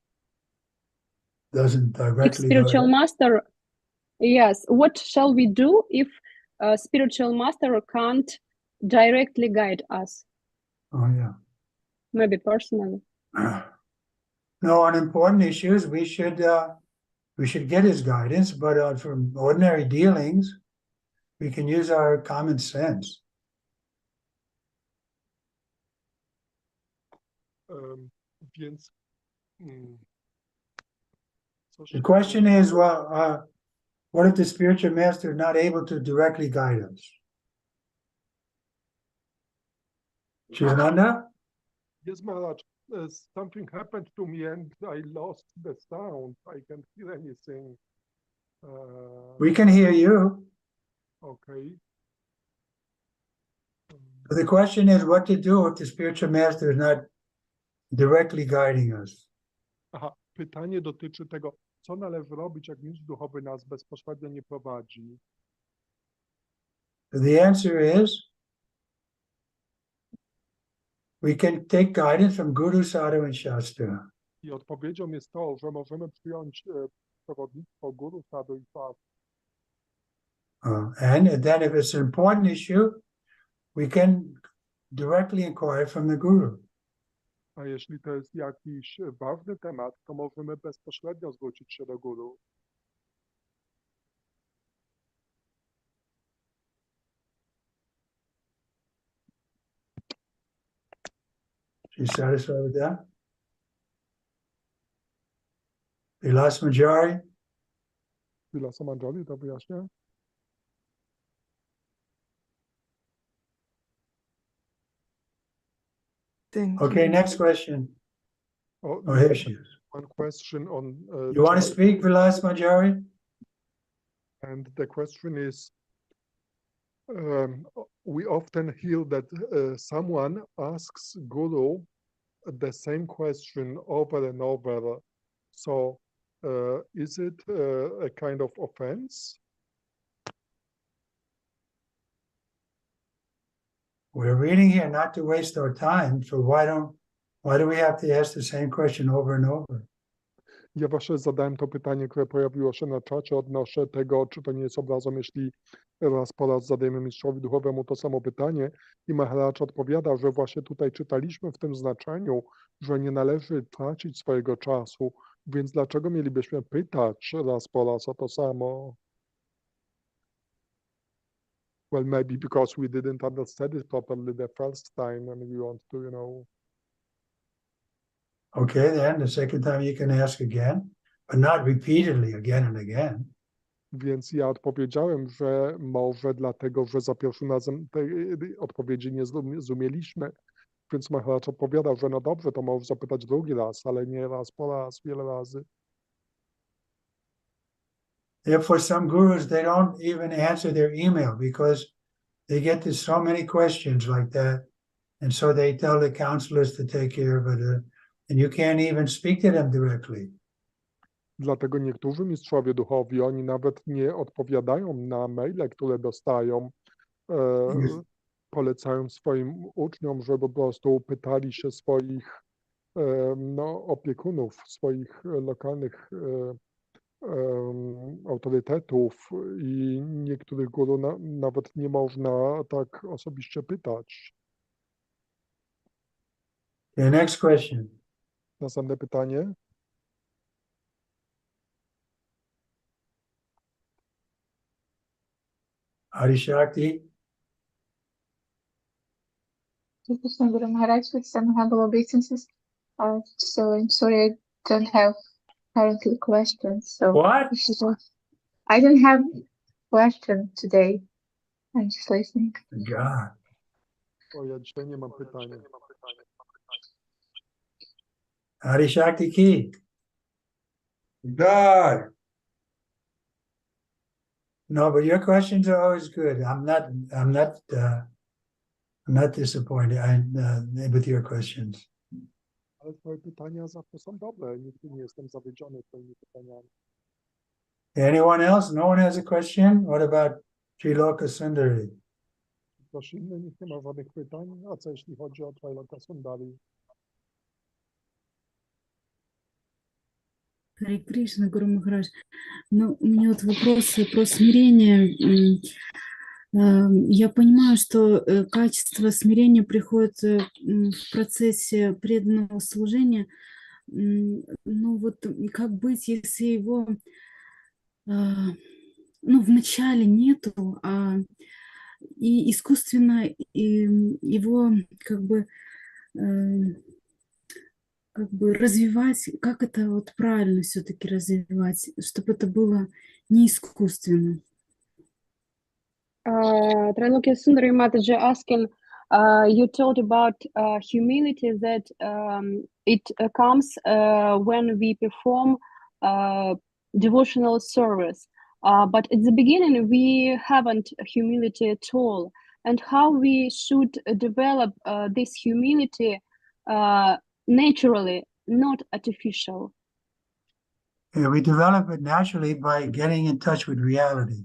S3: Doesn't
S4: If
S3: directly
S4: spiritual
S3: guide.
S4: master, yes, what shall we do if spiritual master can't directly guide us?
S3: Oh, yeah.
S4: Maybe personally.
S3: No, on important issues, we should get his guidance, but from ordinary dealings, we can use our common sense.
S1: Więc
S3: The question is, well, what if the spiritual master is not able to directly guide us? Shivananda?
S1: Yes, Maharaj, something happened to me and I lost the sound. I can't hear anything.
S3: We can hear you.
S1: Okay.
S3: But the question is what to do if the spiritual master is not directly guiding us.
S1: Aha, pytanie dotyczy tego, co należy robić, jak mistrz duchowy nas bezpośrednio nie prowadzi.
S3: The answer is we can take guidance from Guru, Sadhu, and Shastra.
S1: I odpowiedzią jest to, że możemy przyjąć przewodnictwo Guru, Sadhu i Shastra.
S3: And then if it's an important issue, we can directly inquire from the Guru.
S1: A jeśli to jest jakiś ważny temat, to możemy bezpośrednio zwrócić się do Guru.
S3: You satisfied with that? The last majority?
S1: Vilasa Manjari, to wyjaśnię?
S3: Okay, next question.
S1: Oh,
S3: Here she is.
S1: one question on...
S3: You want to speak, Vilas Manjari?
S1: And the question is, we often hear that someone asks Guru the same question over and over. So is it a kind of offense?
S3: We're reading here not to waste our time, so why do we have to ask the same question over and over?
S1: Ja właśnie zadałem to pytanie, które pojawiło się na czacie odnośnie tego, czy to nie jest obrazą, jeśli Raz po raz zadajemy mistrzowi duchowemu to samo pytanie i Maharaj odpowiada, że właśnie tutaj czytaliśmy w tym znaczeniu, że nie należy tracić swojego czasu, więc dlaczego mielibyśmy pytać raz po raz o to samo? Well, maybe because we didn't understand it properly the first time and we want to,
S3: Okay, then the second time you can ask again, but not repeatedly again and again.
S1: Więc ja odpowiedziałem, że może dlatego, że za pierwszym razem tej odpowiedzi nie zrozumieliśmy. Więc Maharaj odpowiadał, że no dobrze, to możesz zapytać drugi raz, ale nie raz po raz, wiele razy.
S3: Therefore, some gurus, they don't even answer their email because they get to so many questions like that. And so they tell the counselors to take care of it. And you can't even speak to them directly.
S1: Dlatego niektórzy mistrzowie duchowi, oni nawet nie odpowiadają na maile, które dostają. Polecają swoim uczniom, żeby po prostu pytali się swoich opiekunów, swoich lokalnych autorytetów i niektórych guru nawet nie można tak osobiście pytać.
S3: The next question.
S1: Następne pytanie.
S3: Adishakti.
S5: Krishna Guru Maharaj, with some humble obeisances. So I'm sorry I don't have currently questions. So
S3: What?
S5: I don't have question today. I'm just listening.
S3: God.
S1: O, ja dzisiaj nie mam pytania.
S3: Adishakti ki. God. No, but your questions are always good. I'm not disappointed with your questions.
S1: Ale twoje pytania zawsze są dobre. Nigdy nie jestem zawiedziony twoimi pytaniami.
S3: Anyone else? No one has a question? What about Triloka Sundari?
S1: Ktoś inny, nikt nie ma żadnych pytań. A co jeśli chodzi o Triloka Sundari?
S6: Харе Кришна, Гуру Махарадж. Ну, у меня вот вопрос про смирение. Я понимаю, что качество смирения приходит в процессе преданного служения. Ну, вот как быть, если его, ну, вначале нету, и искусственно его как бы развивать, как это вот правильно все-таки развивать, чтобы это было не искусственно.
S4: Trilokya Sundari Mataji asking, you told about humility that it comes when we perform devotional service. But at the beginning, we haven't humility at all. And how we should develop this humility naturally, not artificial.
S3: Yeah, we develop it naturally by getting in touch with reality.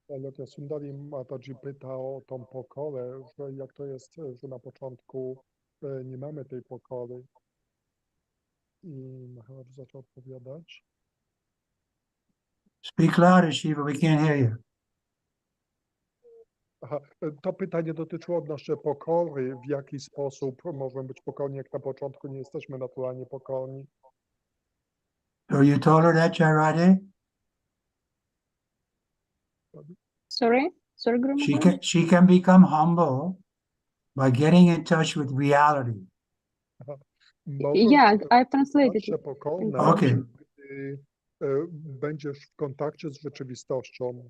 S1: Trilokya Sundari Mataji pyta o tą pokorę, że jak to jest, że na początku nie mamy tej pokory. I Maharaj zaczął odpowiadać.
S3: Speak louder, Shiva, we can't hear you.
S1: Aha, to pytanie dotyczyło odnośnie pokory. W jaki sposób możemy być pokorni, jak na początku nie jesteśmy naturalnie pokorni?
S3: So you told her that, Chairade?
S4: Sorry, Guru Maharaj?
S3: She can become humble by getting in touch with reality.
S4: Yeah, I've translated
S1: Stać się
S4: it.
S1: pokorna,
S3: Okay.
S1: gdy będziesz w kontakcie z rzeczywistością.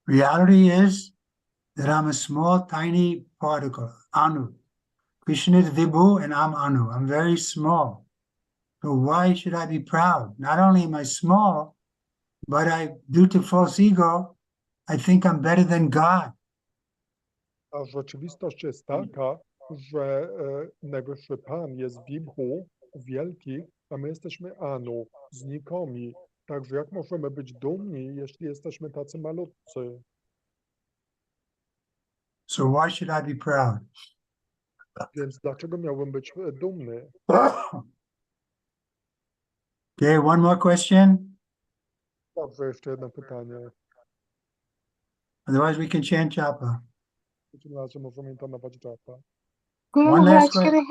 S3: Reality is that I'm a small, tiny particle, Anu. Krishna is Vibhu and I'm Anu. I'm very small. So why should I be proud? Not only am I small, but due to false ego, I think I'm better than God.
S1: A rzeczywistość jest taka, że Najwyższy Pan jest Vibhu, wielki, a my jesteśmy Anu, znikomi. Także jak możemy być dumni, jeśli jesteśmy tacy malutcy?
S3: So why should I be proud?
S1: Więc dlaczego miałbym być dumny?
S3: Okay, one more question.
S1: Dobrze, jeszcze jedno pytanie.
S3: Otherwise, we can chant japa.
S1: W takim razie możemy intonować japa.
S5: Guru
S3: One
S5: Maharaj,
S3: last question.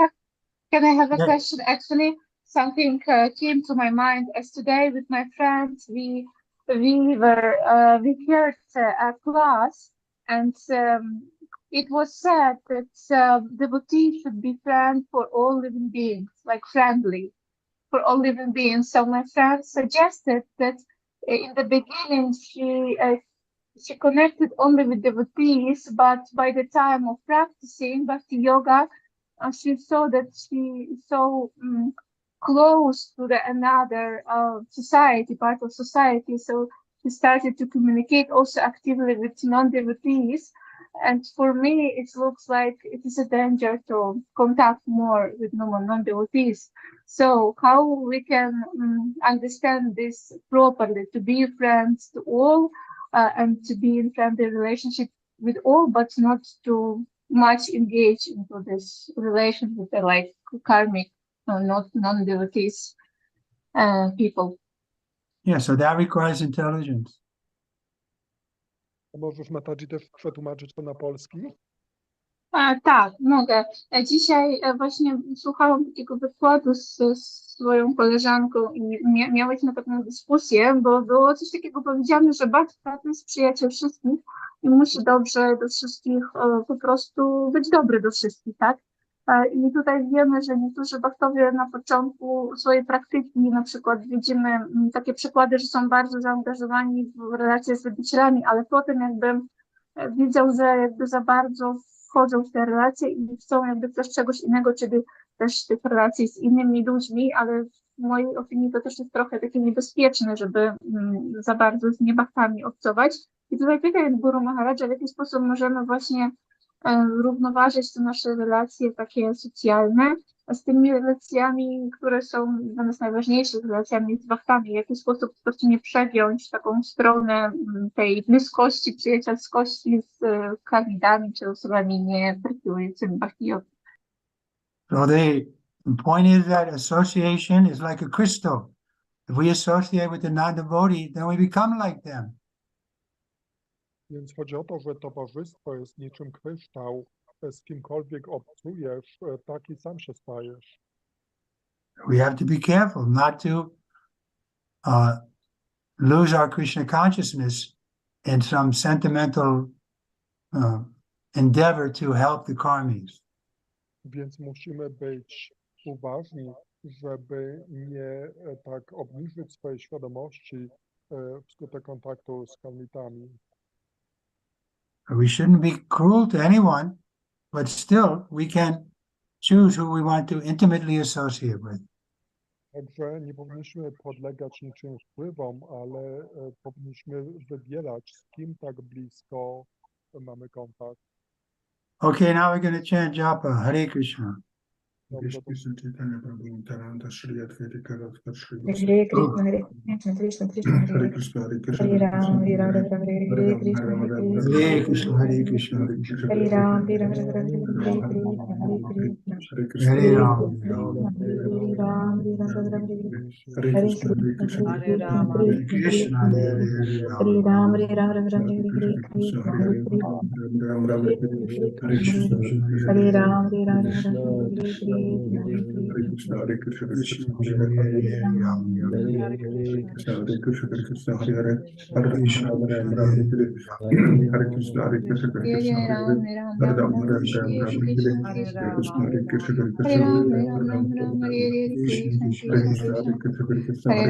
S5: can I have a
S3: Yeah.
S5: question? Actually, something came to my mind as today with my friends. We heard a class, and it was said that devotees should be friends for all living beings, like friendly for all living beings. So my friend suggested that in the beginning she connected only with devotees, but by the time of practicing Bhakti Yoga, she saw that she is so close to the another society, part of society. So she started to communicate also actively with non-devotees. And for me, it looks like it is a danger to contact more with non-devotees. So how we can understand this properly, to be friends to all and to be in friendly relationship with all, but not to much engage into this relation with the like karmic, not non-devotees people.
S3: Yeah, so that requires intelligence.
S1: Możesz, Mataji, też przetłumaczyć to na polski?
S5: Tak, mogę. Dzisiaj właśnie słuchałam takiego wykładu z swoją koleżanką i miałyśmy taką dyskusję, bo było coś takiego powiedziane, że Bhakta to jest przyjaciel wszystkich i musi dobrze do wszystkich po prostu być dobry do wszystkich, tak? I tutaj wiemy, że niektórzy bhaktowie na początku swojej praktyki, na przykład widzimy takie przykłady, że są bardzo zaangażowani w relacje z rodzicielami, ale potem jakby widzą, że jakby za bardzo wchodzą w te relacje i chcą jakby też czegoś innego, czyli też tych relacji z innymi ludźmi, ale w mojej opinii to też jest trochę takie niebezpieczne, żeby za bardzo z niebhaktami obcować. I tutaj pytam Guru Maharaja, w jaki sposób możemy właśnie równoważyć te nasze relacje takie socjalne z tymi relacjami, które są dla nas najważniejsze, relacjami z bhaktami, w jaki sposób właśnie nie przegiąć taką stronę tej bliskości, przyjacielskości z karmidami czy osobami nie praktykującymi bhakti yoga.
S3: So the point is that association is like a crystal. If we associate with the non-devotee, then we become like them.
S1: Więc chodzi o to, że towarzystwo jest niczym kryształ. Z kimkolwiek obcujesz, taki sam się stajesz.
S3: We have to be careful not to lose our Krishna consciousness in some sentimental endeavor to help the karmis.
S1: Więc musimy być uważni, żeby nie tak obniżyć swojej świadomości wskutek kontaktu z karmitami.
S3: We shouldn't be cruel to anyone, but still we can choose who we want to intimately associate with.
S1: Także nie powinniśmy podlegać niczym wpływom, ale powinniśmy wybierać, z kim tak blisko mamy kontakt.
S3: Okay, now we're going to chant japa. Hare Krishna.
S1: Dobrze, to
S5: Hare Krishna, Hare Krishna, Krishna Krishna, Hare Krishna, Hare Ram, Hare Ram, Hare Krishna,
S3: Hare Krishna, Hare Krishna.
S5: Hare Ram, Hare Ram, Hare Krishna, Hare Krishna,
S3: Hare Ram.
S5: Hare Ram, Hare Ram, Hare Krishna,
S3: Hare Krishna,
S5: Hare Ram, Hare Ram, Hare Krishna, Hare Krishna, Hare Ram, Hare Ram, Hare Krishna.
S2: Hare Krishna, Hare Krishna, Hare Krishna, Hare Krishna, Hare Krishna, Hare Ram, Hare Ram, Hare Krishna, Hare Krishna, Hare Ram,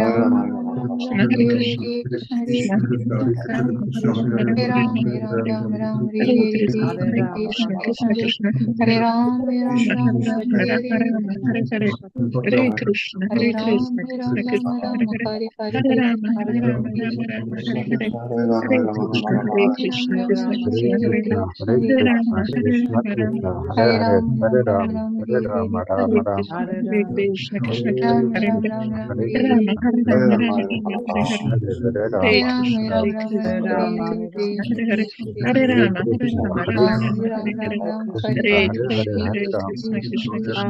S2: Hare Ram, Hare Krishna, Hare Krishna, Hare Krishna, Hare Ram, Hare Krishna, Hare Krishna, Hare Ram, Hare Ram, Hare Krishna, Hare Krishna, Hare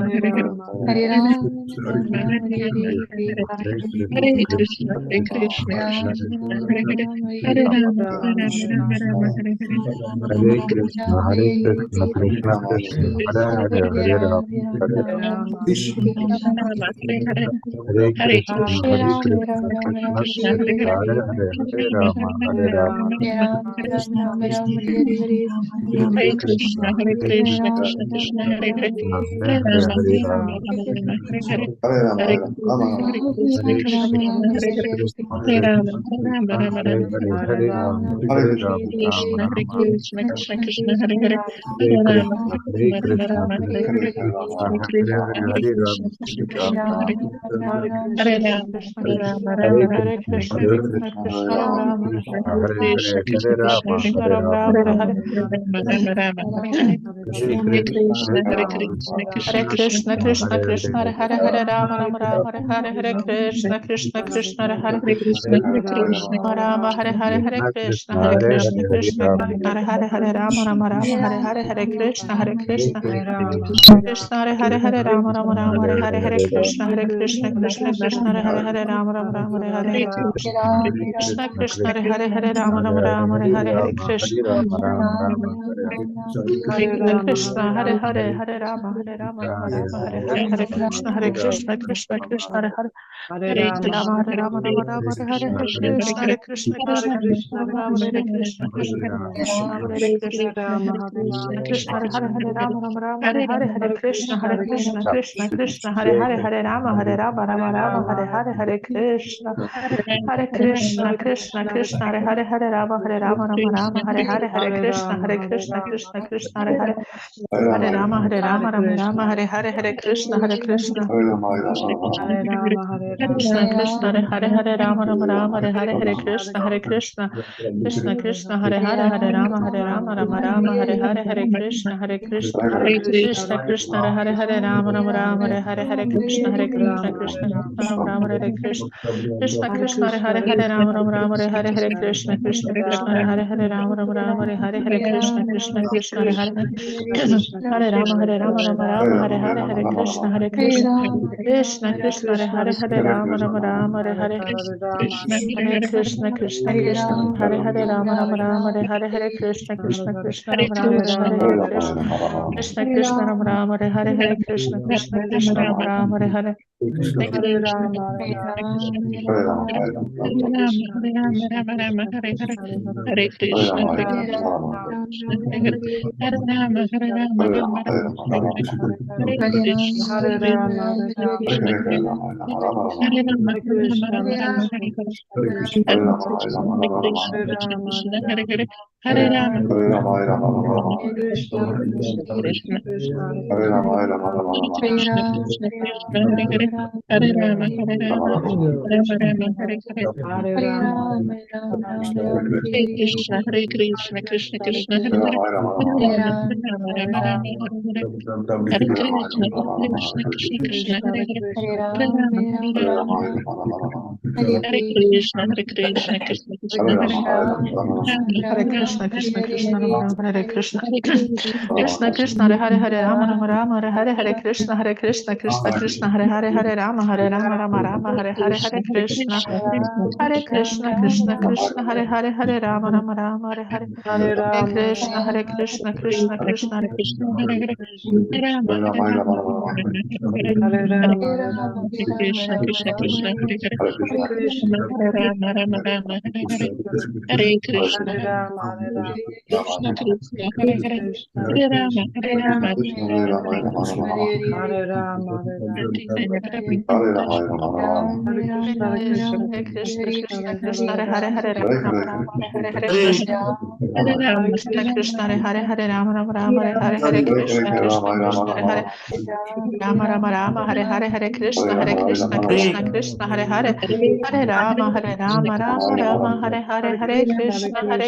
S7: Hare Rama, Rama Rama, Hare Hare, Hare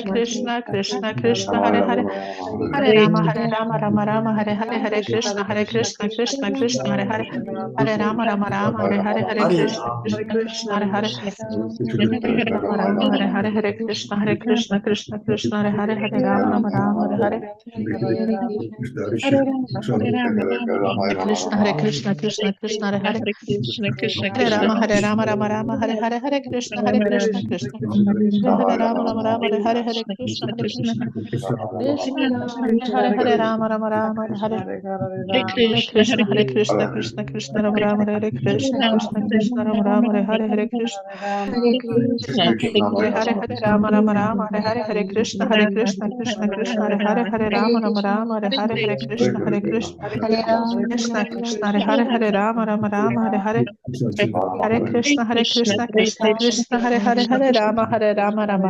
S7: Krishna, Krishna Krishna, Hare Hare, Hare Rama, Rama Rama, Hare Hare, Hare Krishna, Krishna Krishna, Hare Hare, Hare Rama, Rama, Hare Hare, Hare Krishna, Krishna, Hare Hare, Rama Rama, Hare Hare, Hare Krishna, Krishna Krishna, Hare Hare, Hare Rama, Rama, Hare Hare, Krishna, Krishna, Hare Hare, Hare Rama, Rama, Hare Hare, Hare Krishna, Krishna Hare Rama, Hare Hare, Hare Krishna, Krishna Hare Hare, Rama, Hare Hare, Krishna, Krishna, Rama, Hare Krishna, Krishna, Rama, Hare Hare, Hare Krishna, Hare Hare, Hare Rama, Hare Hare, Hare Krishna, Krishna, Hare Hare, Hare Rama, Hare Hare, Hare Krishna, Krishna, Hare Hare, Hare Rama, Hare Hare, Hare Krishna, Krishna, Hare Hare, Hare Rama, Rama, Hare Hare, Hare Krishna, Krishna, Hare Hare, Hare Rama,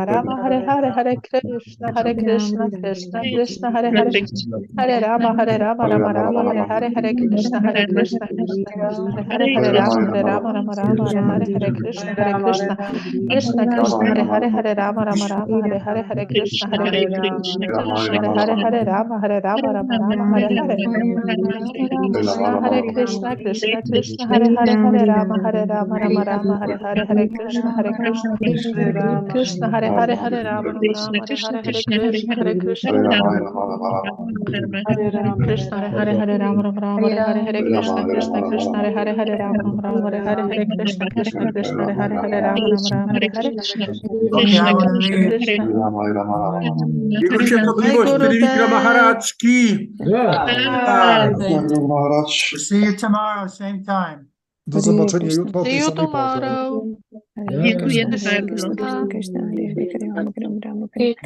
S7: Rama, Hare Hare, Hare Krishna, Hare Hare, Hare Rama, Rama, Hare Hare, Hare Krishna, Krishna, Hare Hare, Hare Rama, Hare Hare, Hare Krishna, Hare Hare, Hare Rama, Rama, Hare Hare, Hare Krishna, Krishna, Hare Hare, Hare Rama, Rama, Hare Hare, Hare Krishna, Krishna, Hare Hare, Hare Rama, Hare Hare, Hare Krishna, Krishna, Hare Hare, Rama, Hare Hare, Hare Krishna, Hare Hare, Hare Rama, Hare Hare, Hare Krishna, Hare Hare, Hare Rama, Hare Hare,
S3: Okay, I want to leave.
S7: Krishna.
S2: Jego Świątobliwość, Trivikrama Maharaj ki.
S3: See you tomorrow, same time.
S1: Do zobaczenia jutro o
S7: See
S1: tej
S7: you
S1: samej porze.
S7: tomorrow.
S4: Hare Krishna, Krishna, Hare Hare, Hare Rama, Hare Hare.